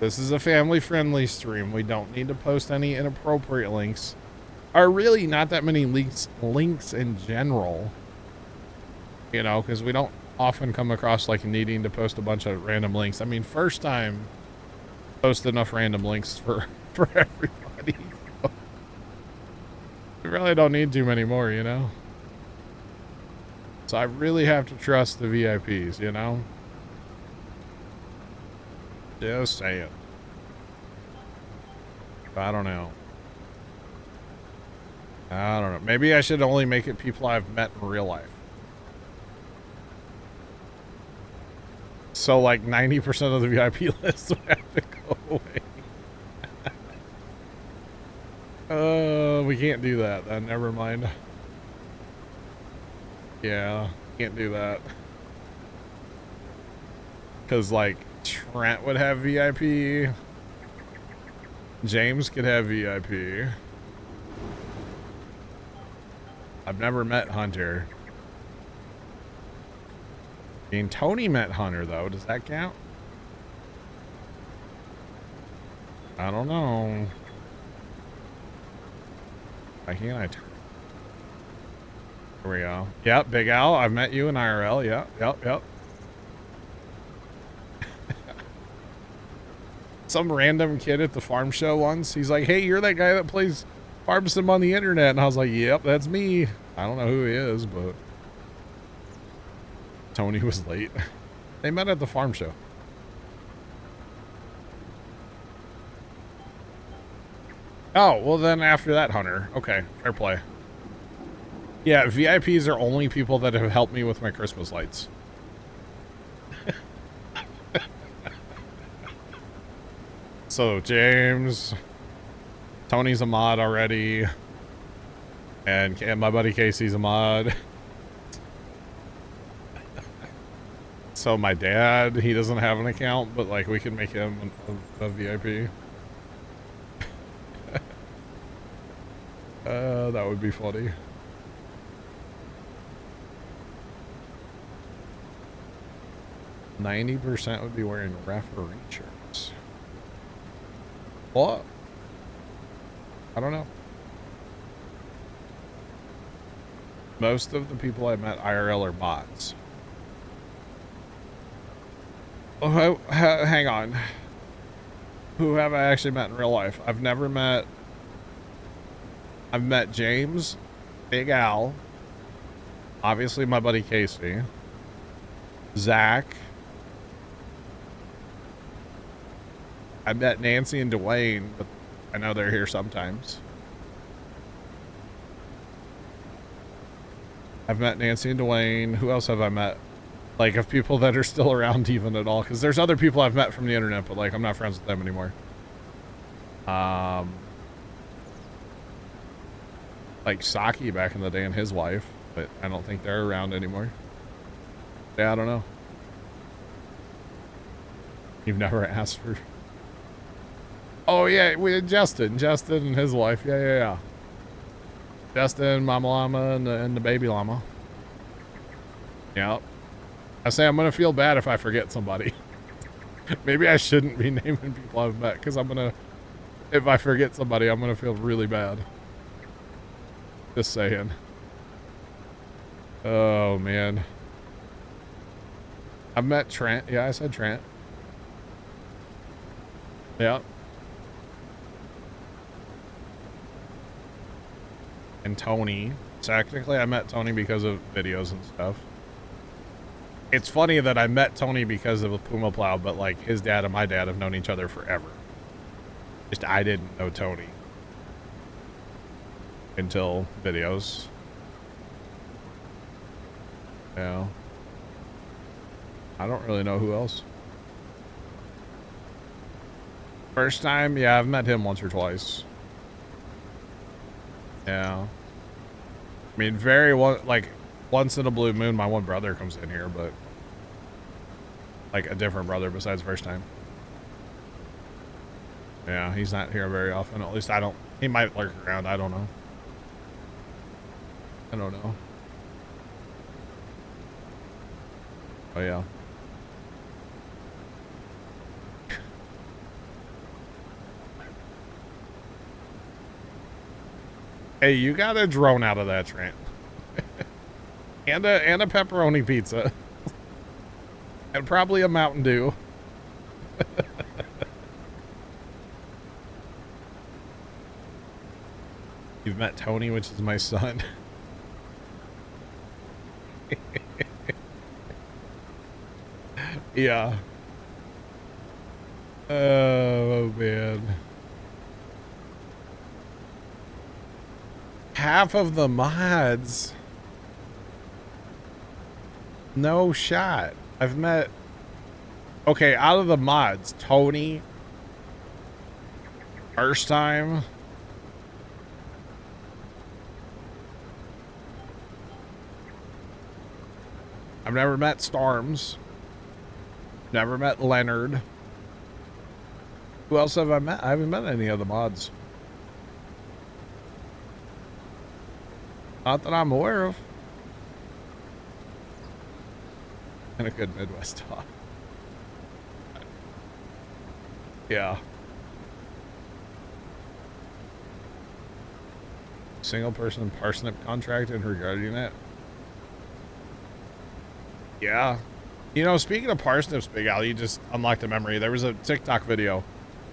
this is a family-friendly stream. We don't need to post any inappropriate links. Are really not that many links in general. You know, because we don't often come across, like, needing to post a bunch of random links. I mean, first time, post enough random links for everybody. We really don't need too many more, you know? So I really have to trust the VIPs, you know? Just saying. I don't know. I don't know. Maybe I should only make it people I've met in real life. So like 90% of the VIP list would have to go away. We can't do that then. Never mind. Yeah, can't do that. Because, like, Trent would have VIP. James could have VIP. I've never met Hunter. I mean, Tony met Hunter, though. Does that count? I don't know. Why can't I? Here we go. Yep, Big Al. I've met you in IRL. Yep. Some random kid at the farm show once. He's like, hey, you're that guy that plays farm sim on the internet. And I was like, yep, that's me. I don't know who he is, but Tony was late. They met at the farm show. Oh, well then after that, Hunter. Okay, fair play. Yeah, VIPs are only people that have helped me with my Christmas lights. So James, Tony's a mod already, and my buddy Casey's a mod. So my dad, he doesn't have an account, but like we can make him a VIP. That would be funny. %90 would be wearing referee shirts. What? I don't know. Most of the people I met IRL are bots. Oh, hang on. Who have I actually met in real life? I've met James, Big Al, obviously my buddy Casey, Zach. I met Nancy and Dwayne, but I know they're here sometimes. I've met Nancy and Dwayne. Who else have I met? Like, of people that are still around even at all. Because there's other people I've met from the internet, but, like, I'm not friends with them anymore. Like, Saki back in the day and his wife. But I don't think they're around anymore. Yeah, I don't know. You've never asked for... Oh, yeah, we had Justin and his wife. Yeah. Justin, Mama Llama, and the baby llama. Yep. I say I'm going to feel bad if I forget somebody. Maybe I shouldn't be naming people I've met, because if I forget somebody, I'm going to feel really bad. Just saying. Oh, man. I've met Trent. Yeah, I said Trent. Yep. And Tony. Technically, I met Tony because of videos and stuff. It's funny that I met Tony because of a Puma Plow, but like his dad and my dad have known each other forever. Just I didn't know Tony until videos. Yeah. I don't really know who else. First time, yeah, I've met him once or twice. Yeah. I mean, like, once in a blue moon, my one brother comes in here, but... Like, a different brother besides first time. Yeah, he's not here very often. At least I don't... He might lurk around, I don't know. I don't know. Oh, yeah. Hey, you got a drone out of that, Trent. and a pepperoni pizza. And probably a Mountain Dew. You've met Tony, which is my son. Yeah. Oh, man. Half of the mods. No shot. I've met... Okay, out of the mods, Tony. First time. I've never met Storms. Never met Leonard. Who else have I met? I haven't met any of the mods. Not that I'm aware of. And a good Midwest talk. Yeah. Single person parsnip contract and regarding it. Yeah. You know, speaking of parsnips, Big Al, you just unlocked a memory. There was a TikTok video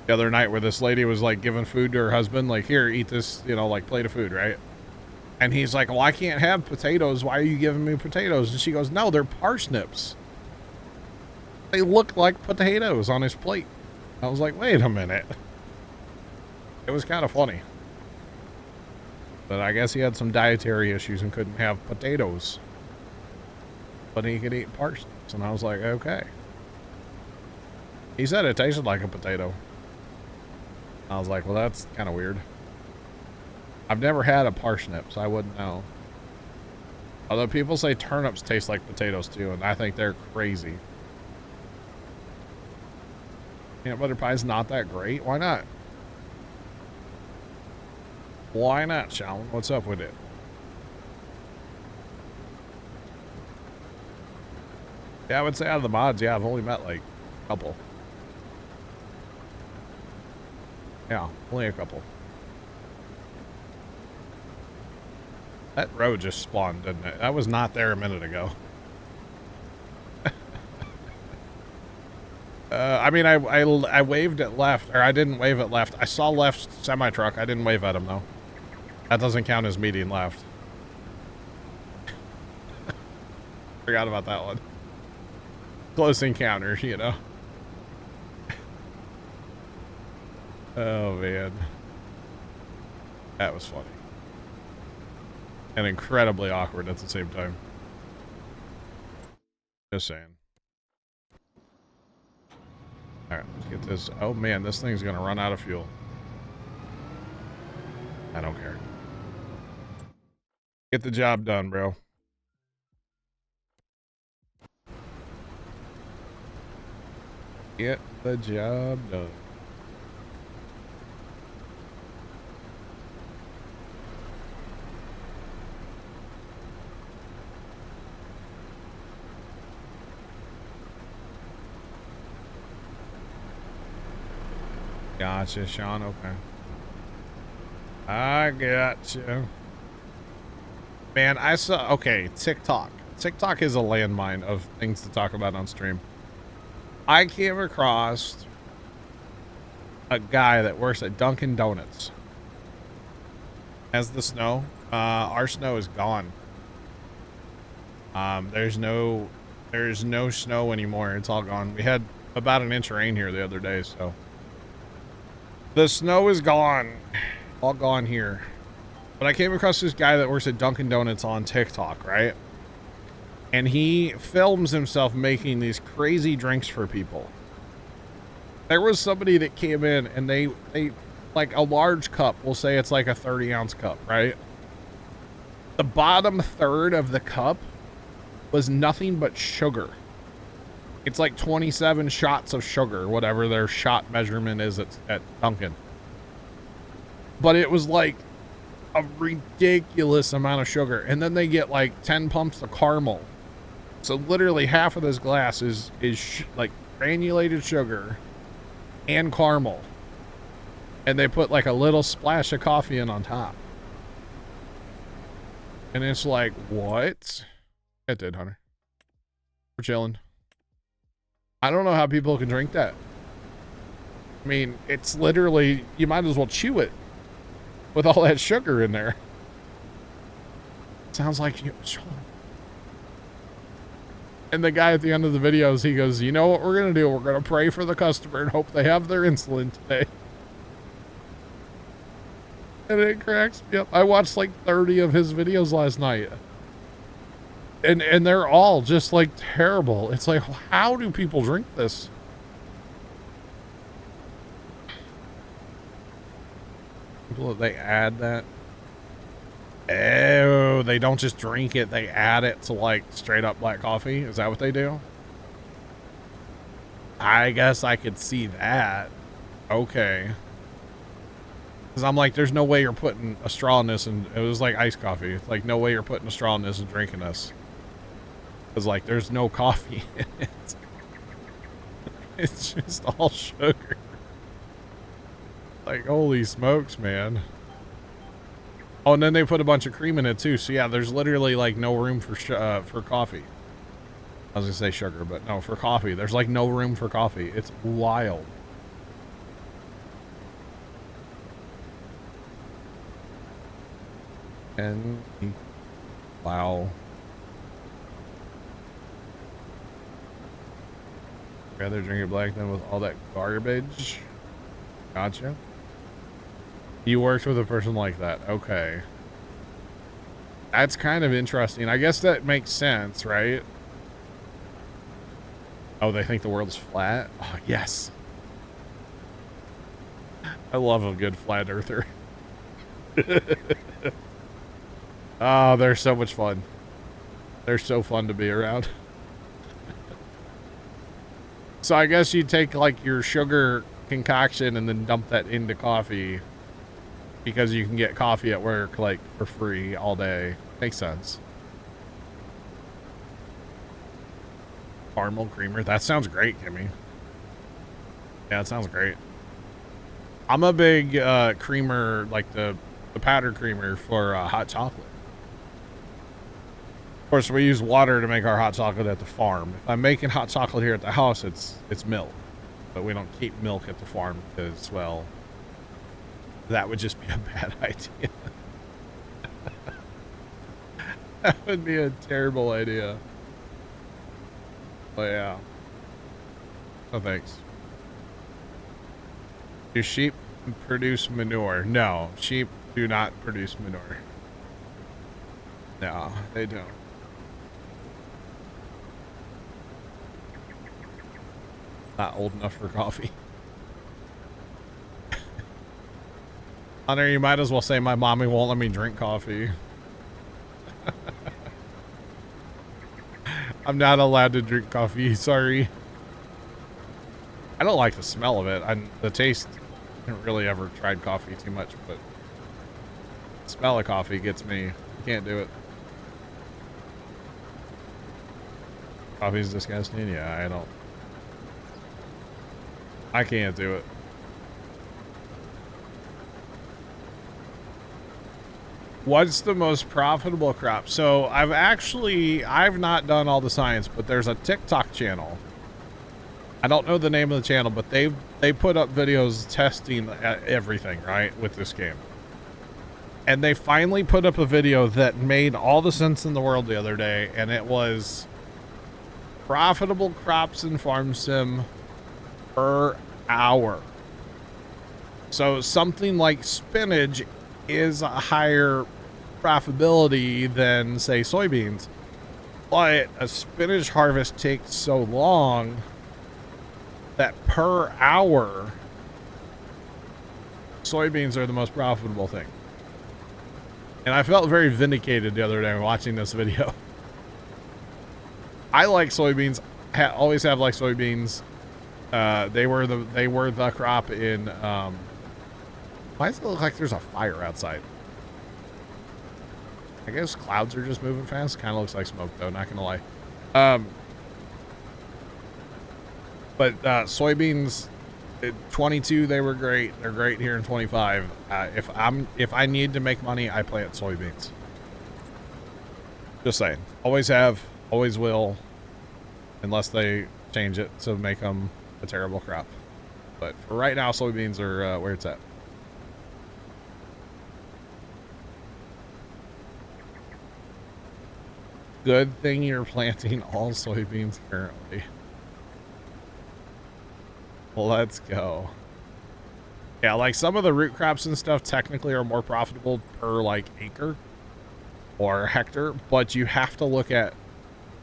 the other night where this lady was like giving food to her husband, like, here, eat this, you know, like plate of food, right? And he's like, well, I can't have potatoes. Why are you giving me potatoes? And she goes, no, they're parsnips. They look like potatoes on his plate. I was like, wait a minute. It was kind of funny. But I guess he had some dietary issues and couldn't have potatoes. But he could eat parsnips. And I was like, okay. He said it tasted like a potato. I was like, well, that's kind of weird. I've never had a parsnip, so I wouldn't know. Although people say turnips taste like potatoes too, and I think they're crazy. Peanut butter pie's not that great. Why not? Why not, Sean? What's up with it? Yeah, I would say out of the mods, yeah, I've only met like a couple. Yeah, only a couple. That road just spawned, didn't it? That was not there a minute ago. I mean, I waved at left, or I didn't wave at left. I saw left semi-truck. I didn't wave at him, though. That doesn't count as meeting left. Forgot about that one. Close encounter, you know. Oh, man. That was funny. And incredibly awkward at the same time. Just saying. Alright, let's get this. Oh, man, this thing's gonna run out of fuel. I don't care. Get the job done, bro. Get the job done. Gotcha, Sean. Okay. I got you. Man, I saw... Okay, TikTok. TikTok is a landmine of things to talk about on stream. I came across a guy that works at Dunkin' Donuts. As the snow, our snow is gone. There's no snow anymore. It's all gone. We had about an inch of rain here the other day, so the snow is gone. All gone here. But I came across this guy that works at Dunkin' Donuts on TikTok, right? And he films himself making these crazy drinks for people. There was somebody that came in and they like a large cup, we'll say it's like a 30-ounce cup, right? The bottom third of the cup was nothing but sugar. It's like 27 shots of sugar, whatever their shot measurement is at Dunkin'. But it was like a ridiculous amount of sugar. And then they get like 10 pumps of caramel. So literally half of this glass is like granulated sugar and caramel. And they put like a little splash of coffee in on top. And it's like, what? It did, Hunter. We're chilling. I don't know how people can drink that. I mean, it's literally, you might as well chew it with all that sugar in there. Sounds like you. And the guy at the end of the videos, he goes, you know what we're going to do? We're going to pray for the customer and hope they have their insulin today. And it cracks me up. I watched like 30 of his videos last night. And they're all just like terrible. It's like, how do people drink this? People, they add that. Oh, they don't just drink it. They add it to like straight up black coffee. Is that what they do? I guess I could see that. Okay. Because I'm like, there's no way you're putting a straw in this. And it was like iced coffee. It's like, no way you're putting a straw in this and drinking this. Because like, there's no coffee in it. It's just all sugar. Like, holy smokes, man. Oh, and then they put a bunch of cream in it too. So yeah, there's literally like no room for coffee. I was gonna say sugar, but no, for coffee. There's like no room for coffee. It's wild. And wow. Rather drink it black than with all that garbage. Gotcha. You worked with a person like that. Okay. That's kind of interesting. I guess that makes sense, right? Oh, they think the world's flat? Oh, yes. I love a good flat earther. Oh, they're so much fun. They're so fun to be around. So I guess you take like your sugar concoction and then dump that into coffee because you can get coffee at work like for free all day. Makes sense. Caramel creamer. That sounds great, Kimmy. Yeah, it sounds great. I'm a big creamer, like the powdered creamer for hot chocolate. Of course, we use water to make our hot chocolate at the farm. If I'm making hot chocolate here at the house, it's milk. But we don't keep milk at the farm because, well, that would just be a bad idea. That would be a terrible idea. But yeah. Oh, thanks. Do sheep produce manure? No, sheep do not produce manure. No, they don't. Not old enough for coffee. Hunter, you might as well say my mommy won't let me drink coffee. I'm not allowed to drink coffee, sorry. I don't like the smell of it. The taste, I haven't really ever tried coffee too much, but the smell of coffee gets me. I can't do it. Coffee's disgusting? Yeah, I can't do it. What's the most profitable crop? So I've not done all the science, but there's a TikTok channel. I don't know the name of the channel, but they put up videos testing everything, right, with this game. And they finally put up a video that made all the sense in the world the other day, and it was profitable crops in Farm Sim per hour. So something like spinach is a higher profitability than, say, soybeans, but a spinach harvest takes so long that per hour soybeans are the most profitable thing. And I felt very vindicated the other day watching this video. I like soybeans, always have liked soybeans. They were the crop in why does it look like there's a fire outside? I guess clouds are just moving fast. Kind of looks like smoke, though, not gonna lie. But soybeans, 22, they were great. They're great here in 25. If I need to make money, I plant soybeans. Just saying. Always have, always will, unless they change it to make them a terrible crop. But for right now, soybeans are where it's at. Good thing you're planting all soybeans currently. Let's go. Yeah, like some of the root crops and stuff technically are more profitable per like acre or hectare, but you have to look at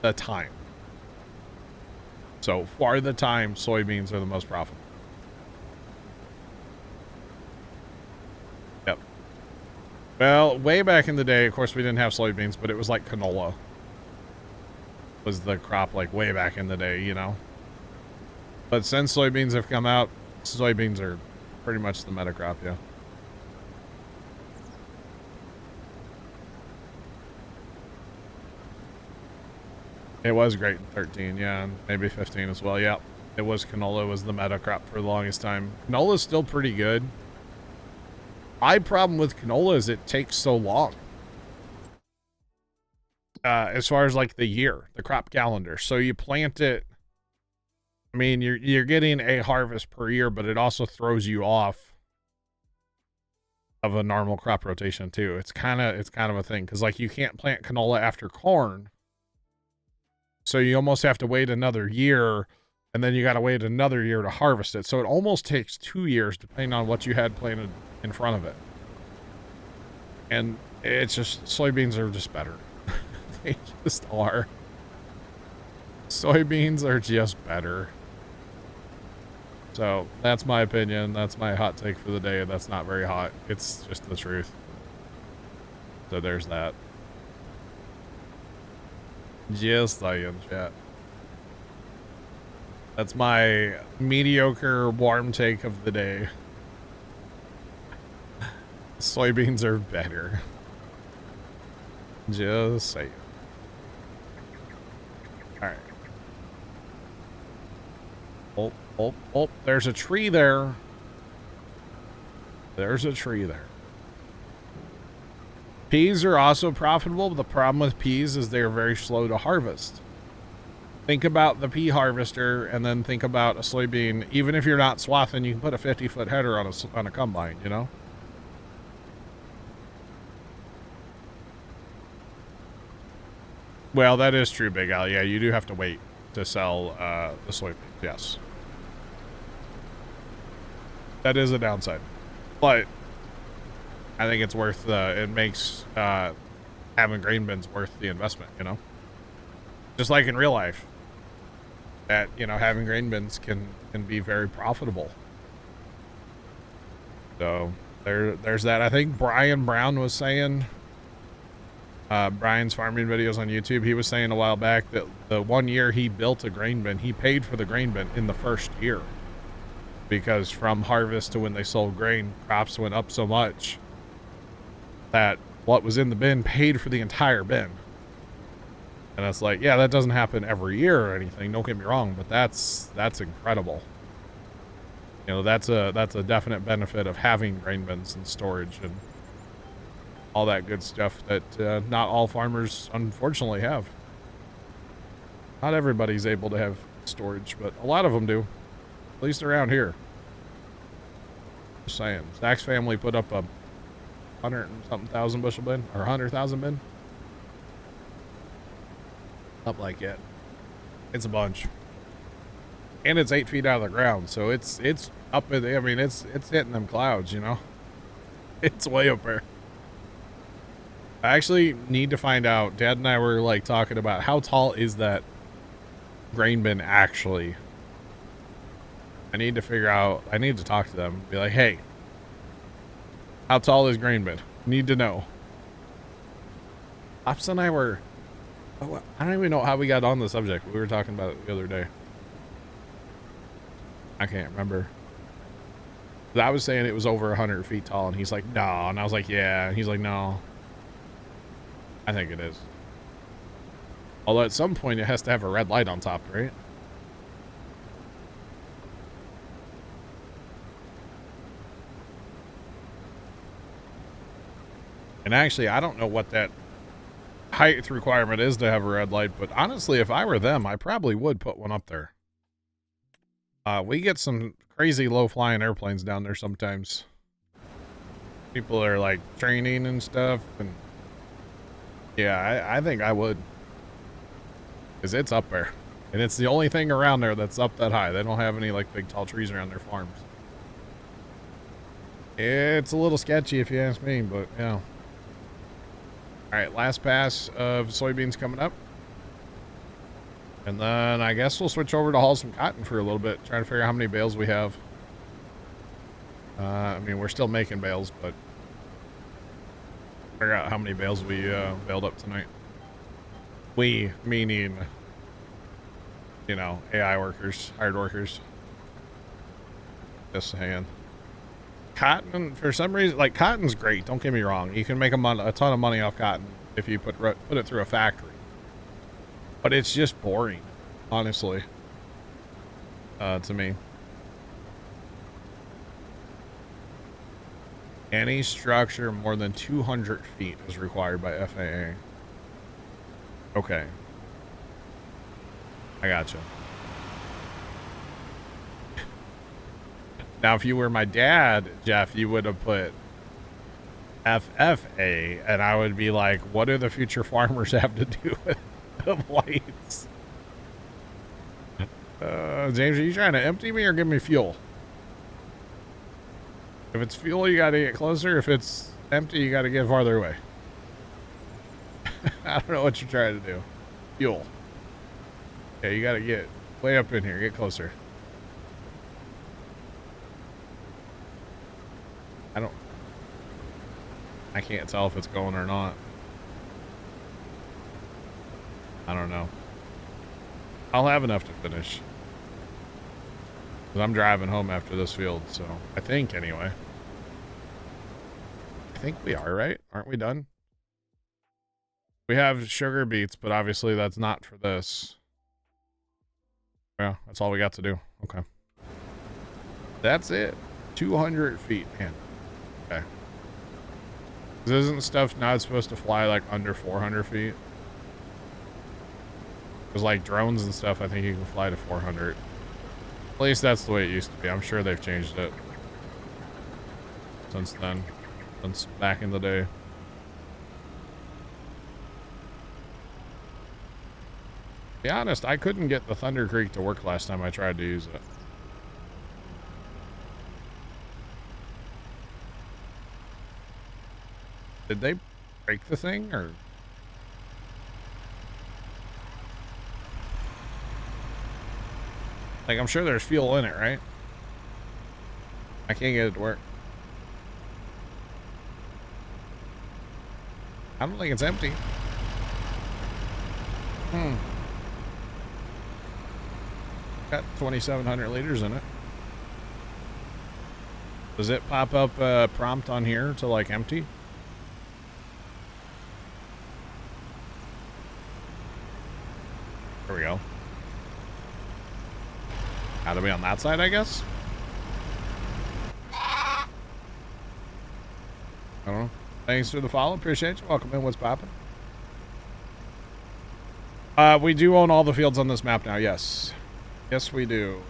the time. So for the time, soybeans are the most profitable. Yep. Well, way back in the day, of course, we didn't have soybeans, but it was like canola was the crop like way back in the day, you know. But since soybeans have come out, soybeans are pretty much the meta crop, yeah. It was great in 13, yeah, and maybe 15 as well, yeah. It was canola was the meta crop for the longest time. Canola is still pretty good. My problem with canola is it takes so long. As far as like the year, the crop calendar. So you plant it, I mean, you're getting a harvest per year, but it also throws you off of a normal crop rotation too. It's kind of a thing because like you can't plant canola after corn, so you almost have to wait another year, and then you got to wait another year to harvest it. So it almost takes 2 years depending on what you had planted in front of it. And it's just soybeans are just better. They just are. Soybeans are just better. So that's my opinion. That's my hot take for the day. That's not very hot. It's just the truth. So there's that. Just saying, chat. That's my mediocre warm take of the day. Soybeans are better. Just saying. Alright. Oh, oh, oh, there's a tree there. There's a tree there. Peas are also profitable, but the problem with peas is they're very slow to harvest. Think about the pea harvester and then think about a soybean. Even if you're not swathing, you can put a 50-foot header on a combine, you know? Well, that is true, Big Al. Yeah, you do have to wait to sell the soybeans, yes. That is a downside. But I think it's worth it makes having grain bins worth the investment, you know? Just like in real life. That, you know, having grain bins can be very profitable. So there's that. I think Brian Brown was saying, Brian's farming videos on YouTube, he was saying a while back that the 1 year he built a grain bin, he paid for the grain bin in the first year. Because from harvest to when they sold grain, crops went up so much that what was in the bin paid for the entire bin. And it's like, yeah, that doesn't happen every year or anything, don't get me wrong, but that's incredible. You know, that's a definite benefit of having grain bins and storage and all that good stuff that not all farmers unfortunately have. Not everybody's able to have storage, but a lot of them do, at least around here. Just saying. Zach's family put up a 100 and something thousand bushel bin, or 100,000 bin. Something like that. It's a bunch. And it's 8 feet out of the ground, so it's up in the, I mean, it's hitting them clouds, you know? It's way up there. I actually need to find out. Dad and I were like talking about how tall is that grain bin actually. I need to figure out, I need to talk to them. Be like, hey, how tall is grain bin? Need to know. Pops and I were, I don't even know how we got on the subject. We were talking about it the other day. I can't remember. I was saying it was over 100 feet tall, and he's like, no. And I was like, yeah. And he's like, no. I think it is. Although at some point it has to have a red light on top, right? And actually, I don't know what that height requirement is to have a red light, but honestly, if I were them, I probably would put one up there. We get some crazy low-flying airplanes down there sometimes. People are like training and stuff, and yeah, I think I would. Because it's up there. And it's the only thing around there that's up that high. They don't have any like big tall trees around their farms. It's a little sketchy if you ask me, but yeah. Alright, last pass of soybeans coming up. And then I guess we'll switch over to haul some cotton for a little bit. Trying to figure out how many bales we have. I mean, we're still making bales, but figure out how many bales we bailed up tonight. We, meaning, you know, AI workers, hired workers. Just saying. Cotton, for some reason, like, cotton's great, don't get me wrong. You can make a ton of money off cotton if you put it through a factory. But it's just boring, honestly, to me. Any structure more than 200 feet is required by FAA. Okay. I gotcha. Now, if you were my dad, Jeff, you would have put FFA, and I would be like, what do the future farmers have to do with the lights? James, are you trying to empty me or give me fuel? If it's fuel, you got to get closer. If it's empty, you got to get farther away. I don't know what you're trying to do. Fuel. Yeah, you got to get way up in here. Get closer. I can't tell if it's going or not. I don't know. I'll have enough to finish. 'Cause I'm driving home after this field, so I think anyway. I think we are, right? Aren't we done? We have sugar beets, but obviously that's not for this. Yeah, that's all we got to do. Okay. That's it. 200 feet, man. Okay. This isn't stuff not supposed to fly like under 400 feet. Because like drones and stuff, I think you can fly to 400. At least that's the way it used to be. I'm sure they've changed it since then. Since back in the day. To be honest, I couldn't get the Thunder Creek to work last time I tried to use it. Did they break the thing, or? Like, I'm sure there's fuel in it, right? I can't get it to work. I don't think it's empty. Got 2,700 liters in it. Does it pop up a prompt on here to like empty? There we go. Gotta be on that side, I guess. I don't know. Thanks for the follow. Appreciate you. Welcome in. What's poppin'? We do own all the fields on this map now. Yes. Yes, we do.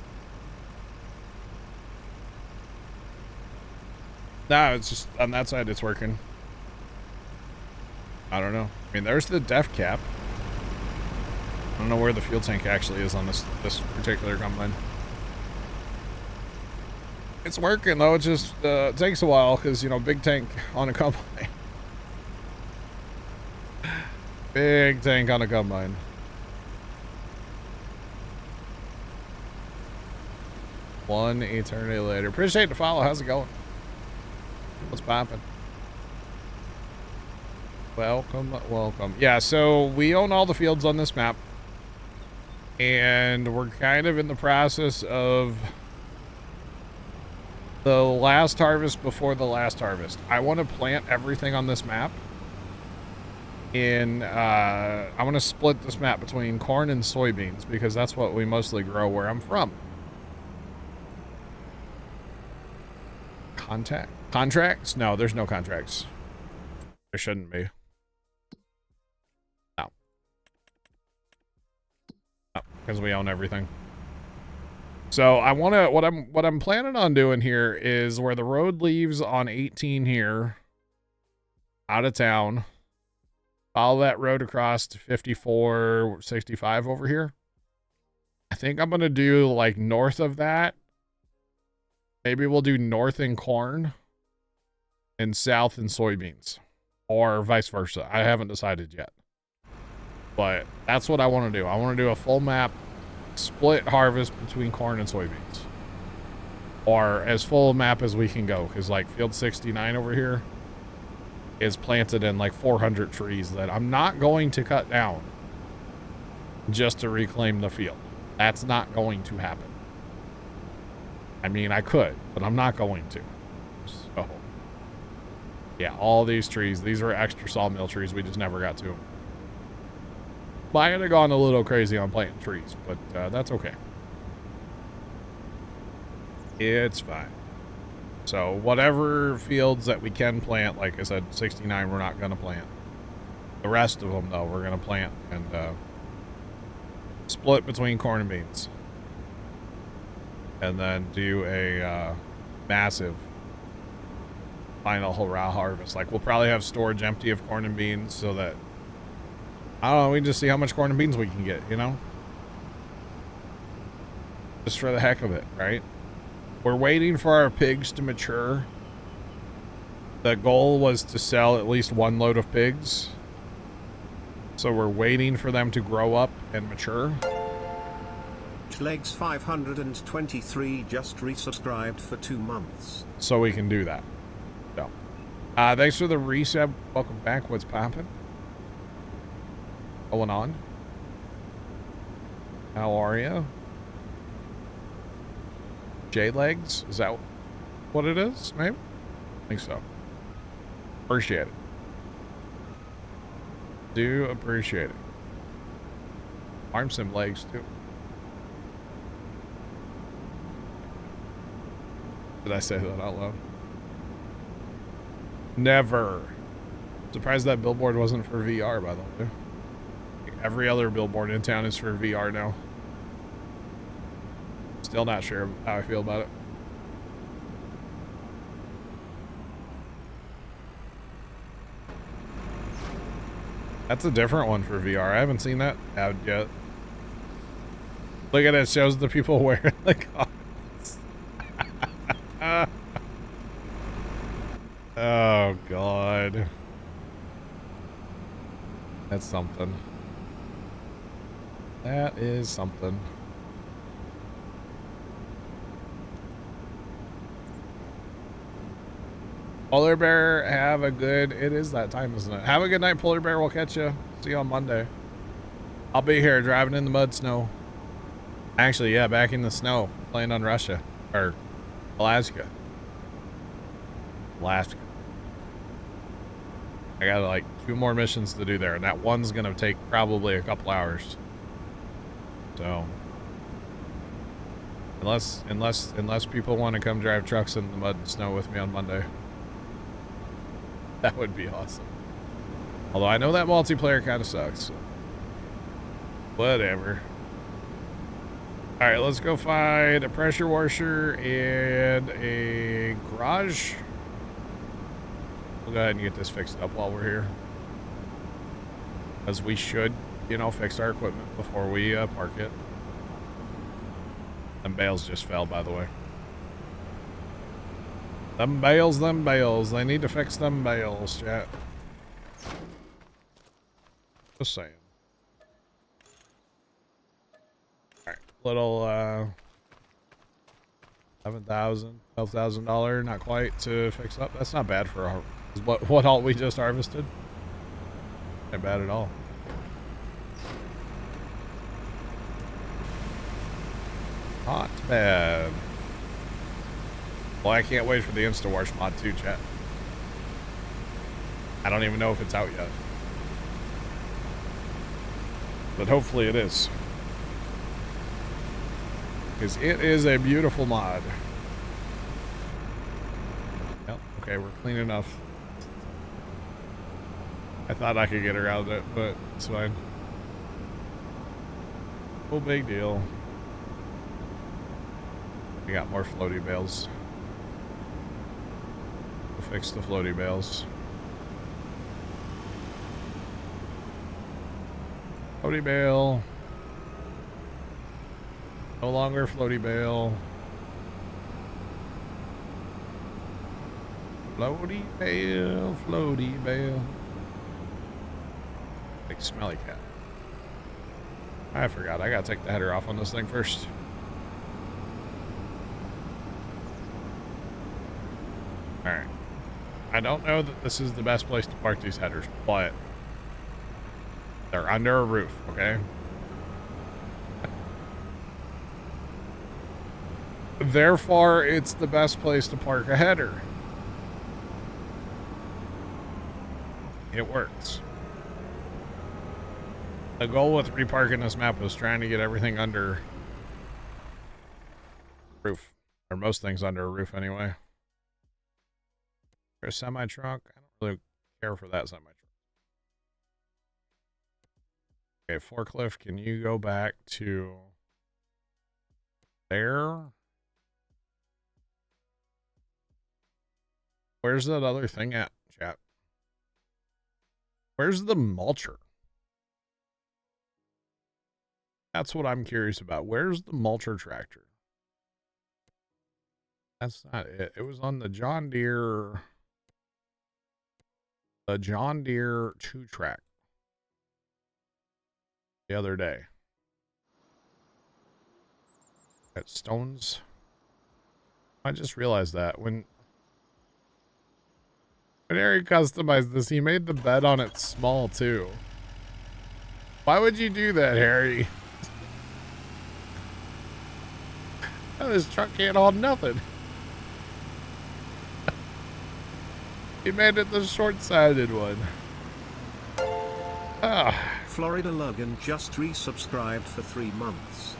No, it's just on that side it's working. I don't know. I mean, there's the def cap. I don't know where the fuel tank actually is on this particular combine. It's working though. It just takes a while because, you know, big tank on a combine. Big tank on a combine. One eternity later. Appreciate the follow. How's it going? What's poppin'? Welcome, welcome. Yeah, so we own all the fields on this map. And we're kind of in the process of the last harvest before the last harvest. I want to plant everything on this map. I want to split this map between corn and soybeans because that's what we mostly grow where I'm from. Contracts? No, there's no contracts. There shouldn't be. No. No, because we own everything. So I want to, what I'm planning on doing here is where the road leaves on 18 here, out of town, follow that road across to 54, 65 over here. I think I'm going to do like north of that. Maybe we'll do north in corn and south in soybeans, or vice versa. I haven't decided yet, but that's what I want to do. I want to do a full map split harvest between corn and soybeans, or as full map as we can go. Cause like field 69 over here is planted in like 400 trees that I'm not going to cut down just to reclaim the field. That's not going to happen. I mean, I could, but I'm not going to. So, yeah, all these trees, these were extra sawmill trees. We just never got to them. Might have gone a little crazy on planting trees, but that's okay. It's fine. So, whatever fields that we can plant, like I said, 69, we're not going to plant. The rest of them, though, we're going to plant and split between corn and beans. And then do a massive final hurrah harvest. Like, we'll probably have storage empty of corn and beans so that, I don't know, we can just see how much corn and beans we can get, you know? Just for the heck of it, right? We're waiting for our pigs to mature. The goal was to sell at least one load of pigs. So we're waiting for them to grow up and mature. Legs 523 just resubscribed for 2 months. So we can do that. So, thanks for the resub. Welcome back. What's poppin'? Going on? How are you? J-Legs? Is that what it is? Maybe? I think so. Appreciate it. Do appreciate it. Arm sim legs, too. Did I say that out loud? Never. Surprised that billboard wasn't for VR, by the way. Every other billboard in town is for VR now. Still not sure how I feel about it. That's a different one for VR. I haven't seen that out yet. Look at it. It shows the people wearing the goggles. Oh, God. That's something. That is something. Polar Bear, have a good... It is that time, isn't it? Have a good night, Polar Bear. We'll catch you. See you on Monday. I'll be here driving in the mud snow. Actually, yeah, back in the snow. Playing on Russia. Or Alaska. Alaska. I got like 2 more missions to do there. And that one's going to take probably a couple hours. So... Unless people want to come drive trucks in the mud and snow with me on Monday. That would be awesome. Although I know that multiplayer kind of sucks. So. Whatever. Alright, let's go find a pressure washer and a garage. We'll go ahead and get this fixed up while we're here. Because we should, you know, fix our equipment before we park it. Them bales just fell, by the way. Them bales. They need to fix them bales, chat. Just saying. Alright, little, $11,000, not quite to fix up. That's not bad for a, what all we just harvested. Not bad at all. Not bad. Well, I can't wait for the Insta-Wash mod too, chat. I don't even know if it's out yet. But hopefully it is. Because it is a beautiful mod. Yep, okay, we're clean enough. I thought I could get her out of it, but it's fine. No big deal. We got more floaty bales. We'll fix the floaty bales. Floaty bale. No longer floaty bale. Floaty bale, floaty bale. Big smelly cat. I forgot. I gotta take the header off on this thing first. Alright. I don't know that this is the best place to park these headers, but they're under a roof, okay? Therefore, it's the best place to park a header. It works. The goal with reparking this map was trying to get everything under roof. Or most things under a roof anyway. For a semi-truck, I don't really care for that semi-truck. Okay, forklift, can you go back to there? Where's that other thing at, chat? Where's the mulcher? That's what I'm curious about. Where's the mulcher tractor? That's not it. It was on the John Deere... The John Deere 2-track. The other day. At Stones. I just realized that when When Harry customized this, he made the bed on it small too. Why would you do that, Harry? Oh, this truck can't hold nothing. He made it the short-sided one. Ah. Florida Logan just resubscribed for 3 months.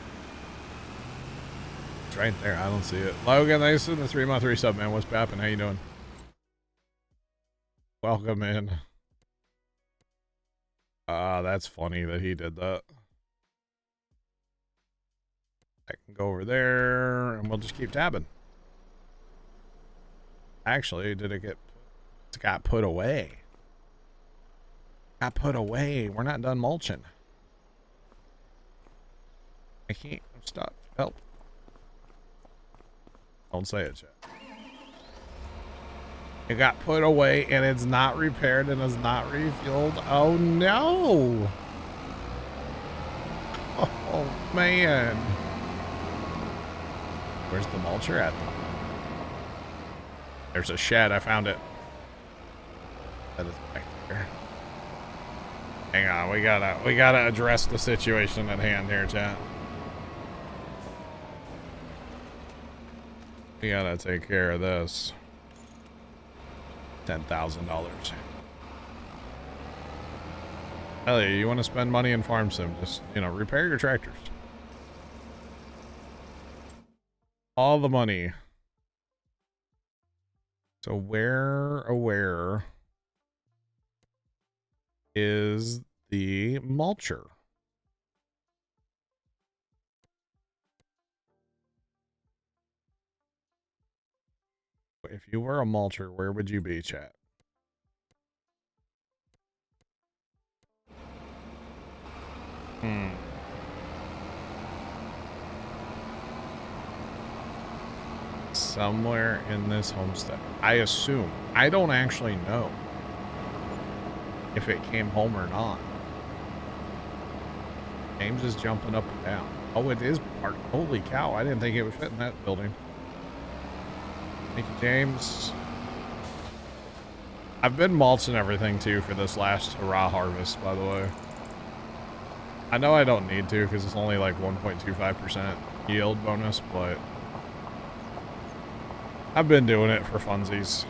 It's right there. I don't see it. Logan, thanks for the 3-month resub, man. What's poppin'? How you doing? Welcome in. That's funny that he did that. I can go over there, and we'll just keep tabbing. Actually, did it got put away? Got put away. We're not done mulching. I can't stop. Help. Don't say it, chat. It got put away and it's not repaired and is not refueled. Oh no. Oh man. Where's the mulcher at? There's a shed. I found it. That is back there. Hang on, we gotta address the situation at hand here, chat. We gotta take care of this. $10,000. Hell yeah, you want to spend money in farm sim? Just, you know, repair your tractors. All the money. So where is the mulcher? If you were a mulcher, where would you be, chat? Somewhere in this homestead. I assume. I don't actually know if it came home or not. James is jumping up and down. Oh, it is parked. Holy cow, I didn't think it would fit in that building. Thank you, James. I've been mulching everything too for this last hurrah harvest, by the way. I know I don't need to because it's only like 1.25% yield bonus, but I've been doing it for funsies.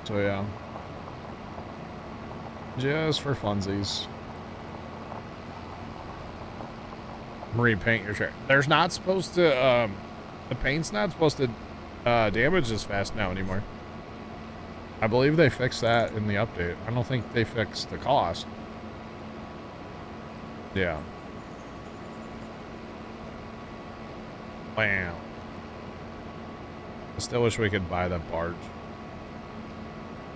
So yeah. Just for funsies. Repaint your track. There's not supposed to, the paint's not supposed to damage as fast now anymore. I believe they fixed that in the update. I don't think they fixed the cost. Yeah. Wow. I still wish we could buy that barge.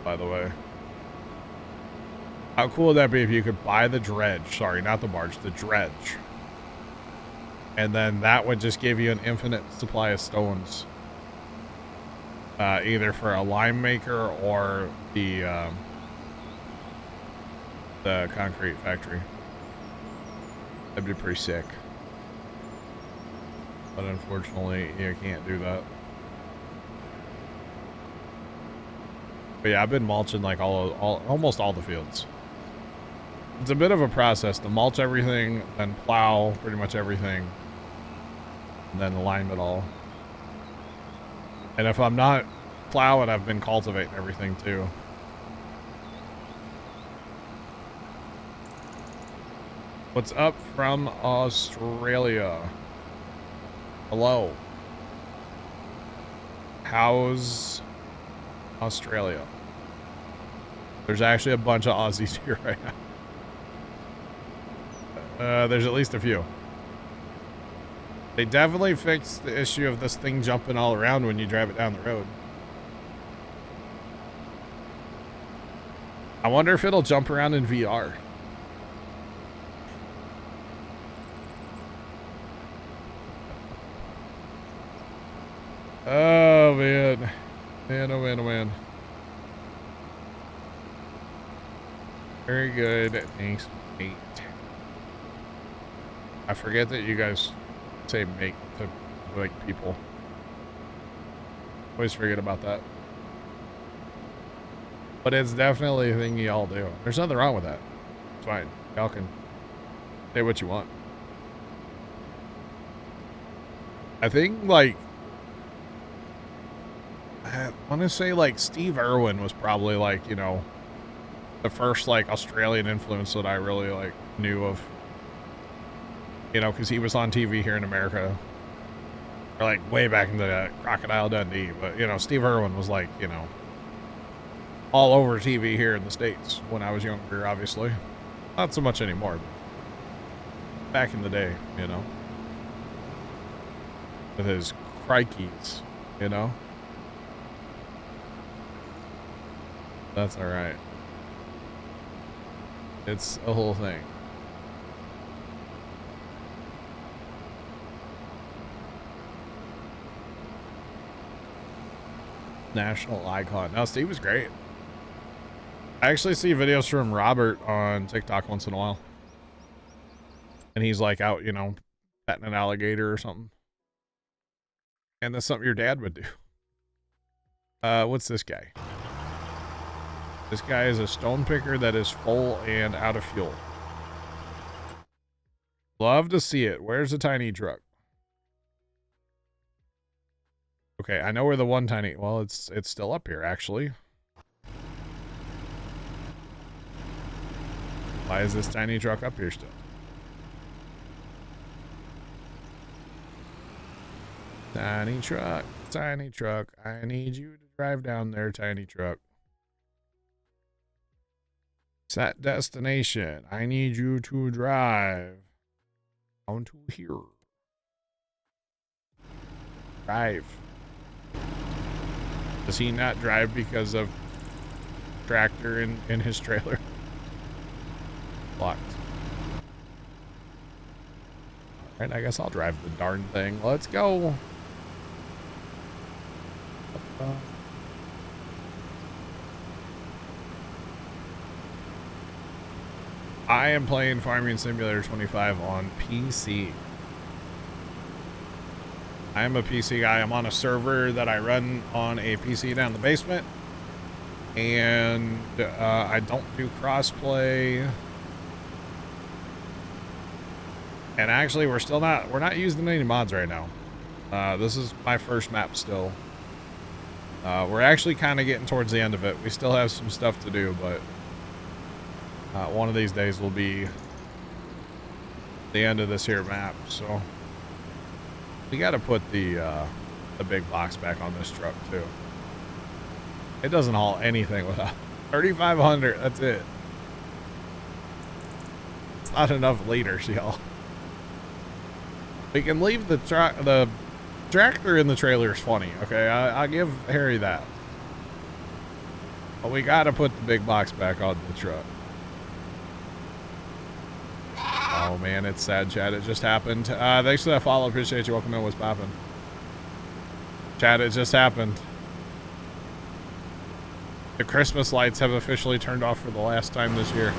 By the way. How cool would that be if you could buy the dredge? Sorry, not the barge, the dredge. And then that would just give you an infinite supply of stones. Either for a lime maker or the concrete factory. That'd be pretty sick. But unfortunately, you can't do that. But yeah, I've been mulching like almost all the fields. It's a bit of a process to mulch everything, then plow pretty much everything, and then lime it all. And if I'm not plowing, I've been cultivating everything too. What's up from Australia? Hello. How's Australia? There's actually a bunch of Aussies here right now. There's at least a few. They definitely fixed the issue of this thing jumping all around when you drive it down the road. I wonder if it'll jump around in VR. Oh man. Man, oh man, oh man. Very good. Thanks, mate. I forget that you guys say mate to like people. Always forget about that. But it's definitely a thing y'all do. There's nothing wrong with that. It's fine. Y'all can say what you want. I think, like, I want to say, like, Steve Irwin was probably, like, you know, the first, like, Australian influence that I really, like, knew of. You know, because he was on TV here in America. Or, like, way back in the Crocodile Dundee. But, you know, Steve Irwin was, like, you know, all over TV here in the States when I was younger, obviously. Not so much anymore, but back in the day, you know. With his crikeys, you know. That's alright. It's a whole thing. National icon. No, Steve was great. I actually see videos from Robert on TikTok once in a while. And he's like out, you know, petting an alligator or something. And that's something your dad would do. What's this guy? This guy is a stone picker that is full and out of fuel. Love to see it. Where's the tiny truck? Okay, I know where the one tiny... Well, it's still up here, actually. Why is this tiny truck up here still? Tiny truck, I need you to drive down there, tiny truck. Set destination, I need you to drive down to here. Drive. Does he not drive because of tractor in his trailer? Locked. Alright, I guess I'll drive the darn thing. Let's go. I am playing Farming Simulator 25 on PC. I am a PC guy. I'm on a server that I run on a PC down in the basement. And I don't do crossplay. And actually, we're not using any mods right now. This is my first map still. We're actually kind of getting towards the end of it. We still have some stuff to do, but one of these days will be the end of this here map. So we got to put the big box back on this truck too. It doesn't haul anything without 3,500. That's it. It's not enough liters, y'all. We can leave the tractor in the trailer is funny, okay? I'll give Harry that. But we gotta put the big box back on the truck. Oh man, it's sad, Chad. It just happened. Thanks for that follow. Appreciate you. Welcome in. What's poppin'? Chad, it just happened. The Christmas lights have officially turned off for the last time this year.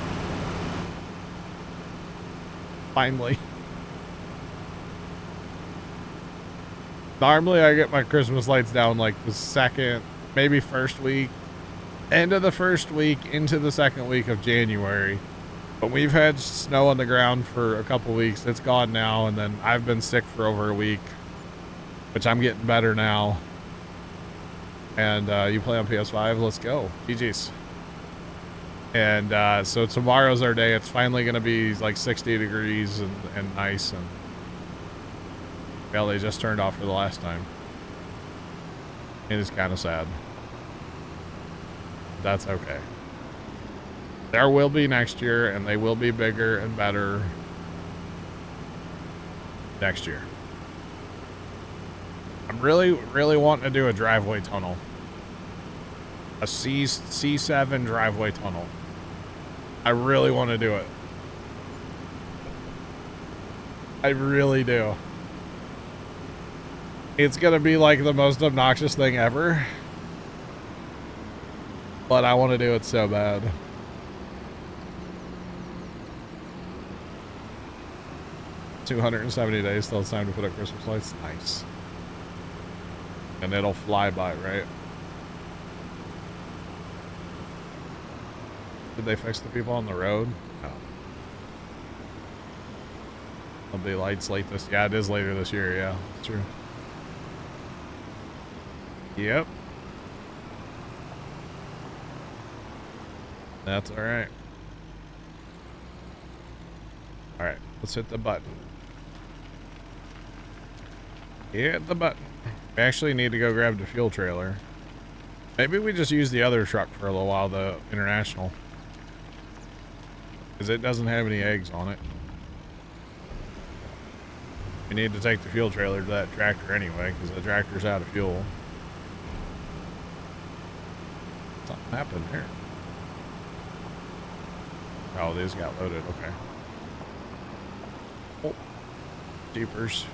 Finally. Normally I get my Christmas lights down like the second, maybe first week, end of the first week into the second week of January. But we've had snow on the ground for a couple weeks. It's gone now. And then I've been sick for over a week, which I'm getting better now. And you play on PS5. Let's go. GG's. And so tomorrow's our day. It's finally going to be like 60 degrees and nice. And well, they just turned off for the last time. It is kind of sad. That's okay. There will be next year, and they will be bigger and better next year. I'm really wanting to do a driveway tunnel. A C7 driveway tunnel. I really want to do it. I really do. It's going to be like the most obnoxious thing ever. But I want to do it so bad. $270 days till it's time to put up Christmas lights. Nice. And it'll fly by, right? Did they fix the people on the road? No. There'll be lights late this. Yeah, it is later this year. Yeah, it's true. Yep. That's all right. All right, let's hit the button. Hit the button. We actually need to go grab the fuel trailer. Maybe we just use the other truck for a little while, the International. Because it doesn't have any eggs on it. We need to take the fuel trailer to that tractor anyway, because the tractor's out of fuel. Something happened here. Oh, these got loaded. Okay. Oh, jeepers.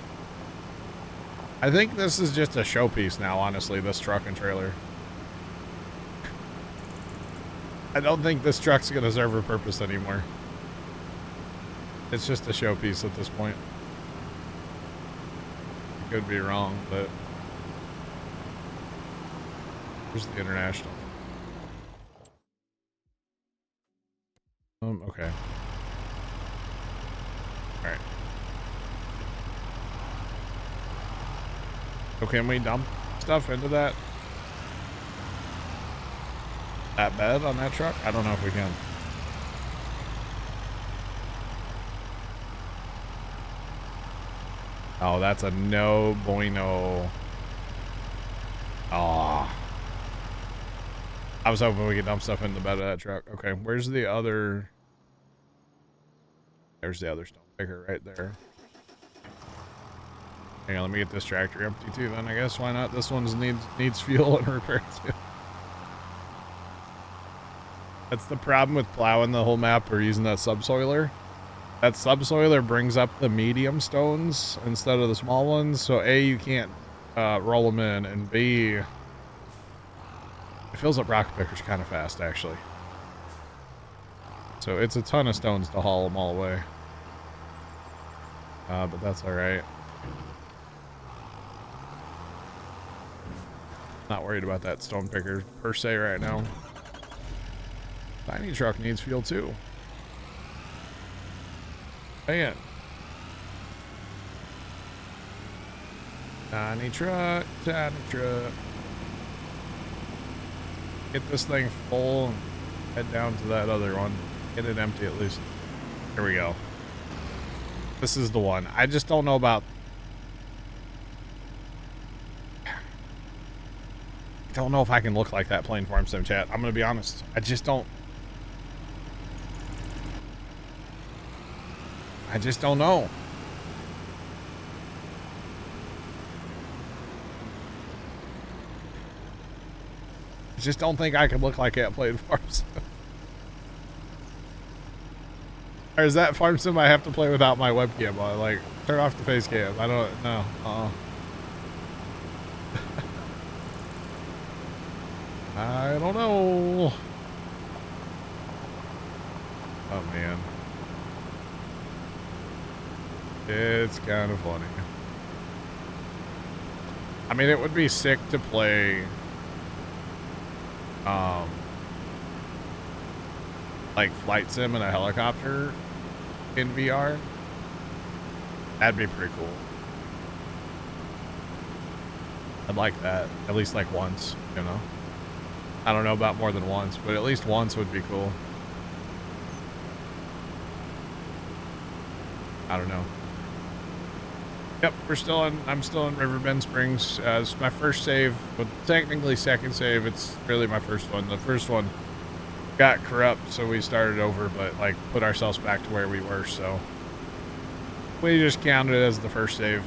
I think this is just a showpiece now, honestly, this truck and trailer. I don't think this truck's going to serve a purpose anymore. It's just a showpiece at this point. I could be wrong, but... Where's the International? Okay. Alright. So can we dump stuff into that bed on that truck? I don't know if we can. Oh, that's a no bueno. Aw. I was hoping we could dump stuff in the bed of that truck. Okay, where's the other... There's the other stone picker right there. Hang on, let me get this tractor empty too then, I guess. Why not? This one needs fuel and repair too. That's the problem with plowing the whole map or using that subsoiler. That subsoiler brings up the medium stones instead of the small ones. So A, you can't roll them in, and B, it fills up rock pickers kind of fast actually. So it's a ton of stones to haul them all away. But that's all right. Not worried about that stone picker per se right now. Tiny truck needs fuel too. Man. Tiny truck, tiny truck. Get this thing full and head down to that other one. Get it empty at least. Here we go. This is the one. I just don't know about... I don't know if I can look like that playing Farm Sim chat. I'm going to be honest. I just don't... know. I just don't think I can look like that playing Farm Sim. Or is that Farm Sim I have to play without my webcam on? Like, turn off the face cam. I don't know. I don't know. Oh, man. It's kind of funny. I mean, it would be sick to play... like flight sim in a helicopter in VR. That'd be pretty cool. I'd like that at least like once, you know. I don't know about more than once, but at least once would be cool. I don't know. Yep, I'm still in Riverbend Springs. It's my first save, but technically second save. It's really my first one. The first one got corrupt, so we started over, but like put ourselves back to where we were, so we just counted it as the first save.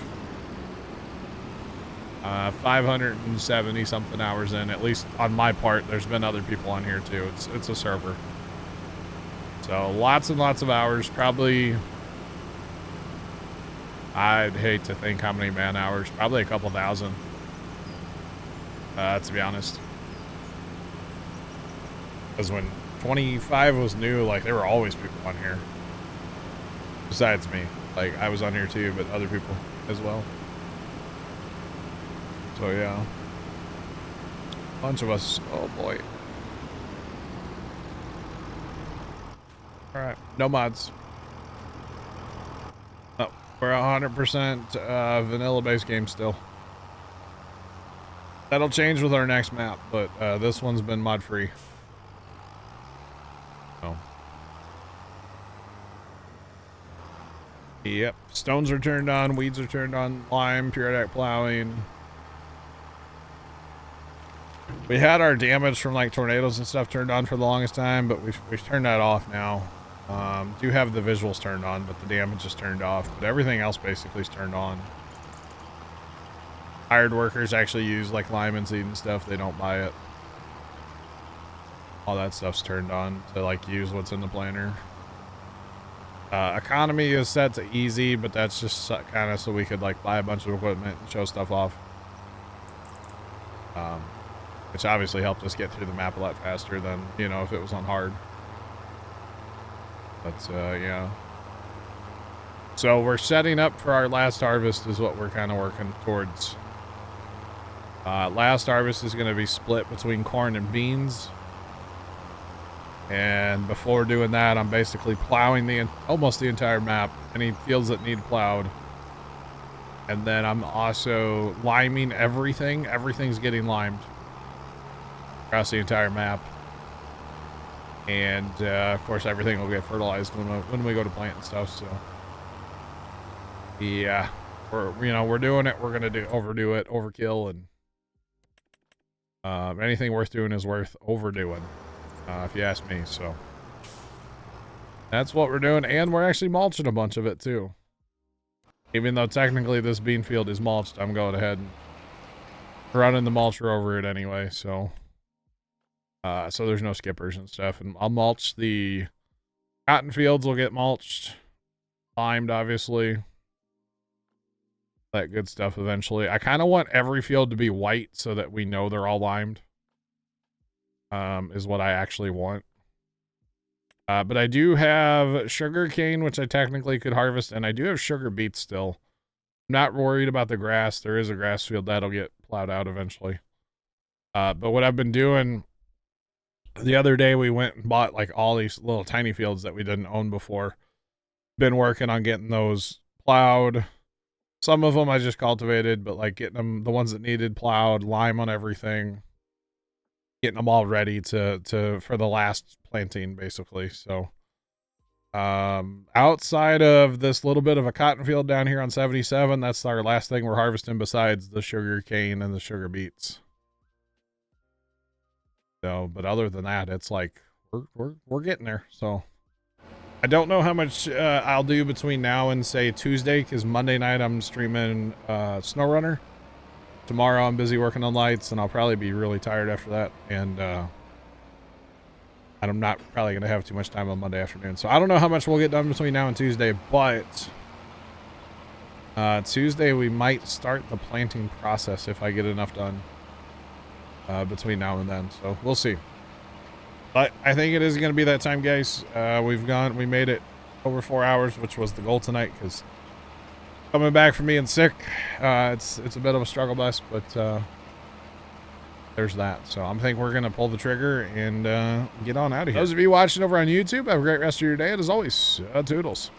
570 something hours in, at least on my part. There's been other people on here too. It's a server, so lots and lots of hours. Probably, I'd hate to think how many man hours. Probably a couple thousand, to be honest. Because when 25 was new, like, there were always people on here. Besides me. Like, I was on here too, but other people as well. So, yeah. Bunch of us. Oh, boy. All right, no mods. Oh, we're 100% vanilla-based game still. That'll change with our next map, but this one's been mod-free. Oh. Yep, stones are turned on, weeds are turned on, lime, pure deck plowing. We had our damage from like tornadoes and stuff turned on for the longest time, but we've turned that off now. Do have the visuals turned on, but the damage is turned off. But everything else basically is turned on. Hired workers actually use like lime and seed and stuff. They don't buy it. All that stuff's turned on to like use what's in the planner. Economy is set to easy, but that's just kind of so we could like buy a bunch of equipment and show stuff off. Which obviously helped us get through the map a lot faster than, you know, if it was on hard. But, yeah. So we're setting up for our last harvest is what we're kind of working towards. Last harvest is going to be split between corn and beans. And before doing that, I'm basically plowing almost the entire map. Any fields that need plowed. And then I'm also liming everything. Everything's getting limed across the entire map. And of course everything will get fertilized when we go to plant and stuff. So yeah, we're doing it. We're gonna overdo it, overkill, and anything worth doing is worth overdoing, if you ask me. So that's what we're doing, and we're actually mulching a bunch of it too. Even though technically this bean field is mulched, I'm going ahead and running the mulcher over it anyway. So there's no skippers and stuff, and I'll mulch the cotton fields. Will get mulched, limed, obviously, that good stuff eventually. I kind of want every field to be white so that we know they're all limed, is what I actually want. But I do have sugar cane, which I technically could harvest, and I do have sugar beets still. I'm not worried about the grass. There is a grass field that'll get plowed out eventually. But what I've been doing, the other day we went and bought like all these little tiny fields that we didn't own before. Been working on getting those plowed. Some of them I just cultivated, but like getting them, the ones that needed plowed, lime on everything, getting them all ready for the last planting basically. So outside of this little bit of a cotton field down here on 77, that's our last thing we're harvesting besides the sugar cane and the sugar beets. So, but other than that, it's like we're getting there. So I don't know how much I'll do between now and say Tuesday, because Monday night I'm streaming SnowRunner. Tomorrow I'm busy working on lights, and I'll probably be really tired after that. And I'm not probably gonna have too much time on Monday afternoon. So I don't know how much we'll get done between now and Tuesday, but Tuesday we might start the planting process if I get enough done. Between now and then, so we'll see. But I think it is going to be that time, guys. We made it over 4 hours, which was the goal tonight, because coming back from being sick, it's a bit of a struggle bus, but there's that. So I think we're going to pull the trigger and get on out of here. Those of you watching over on YouTube, have a great rest of your day, and as always, toodles.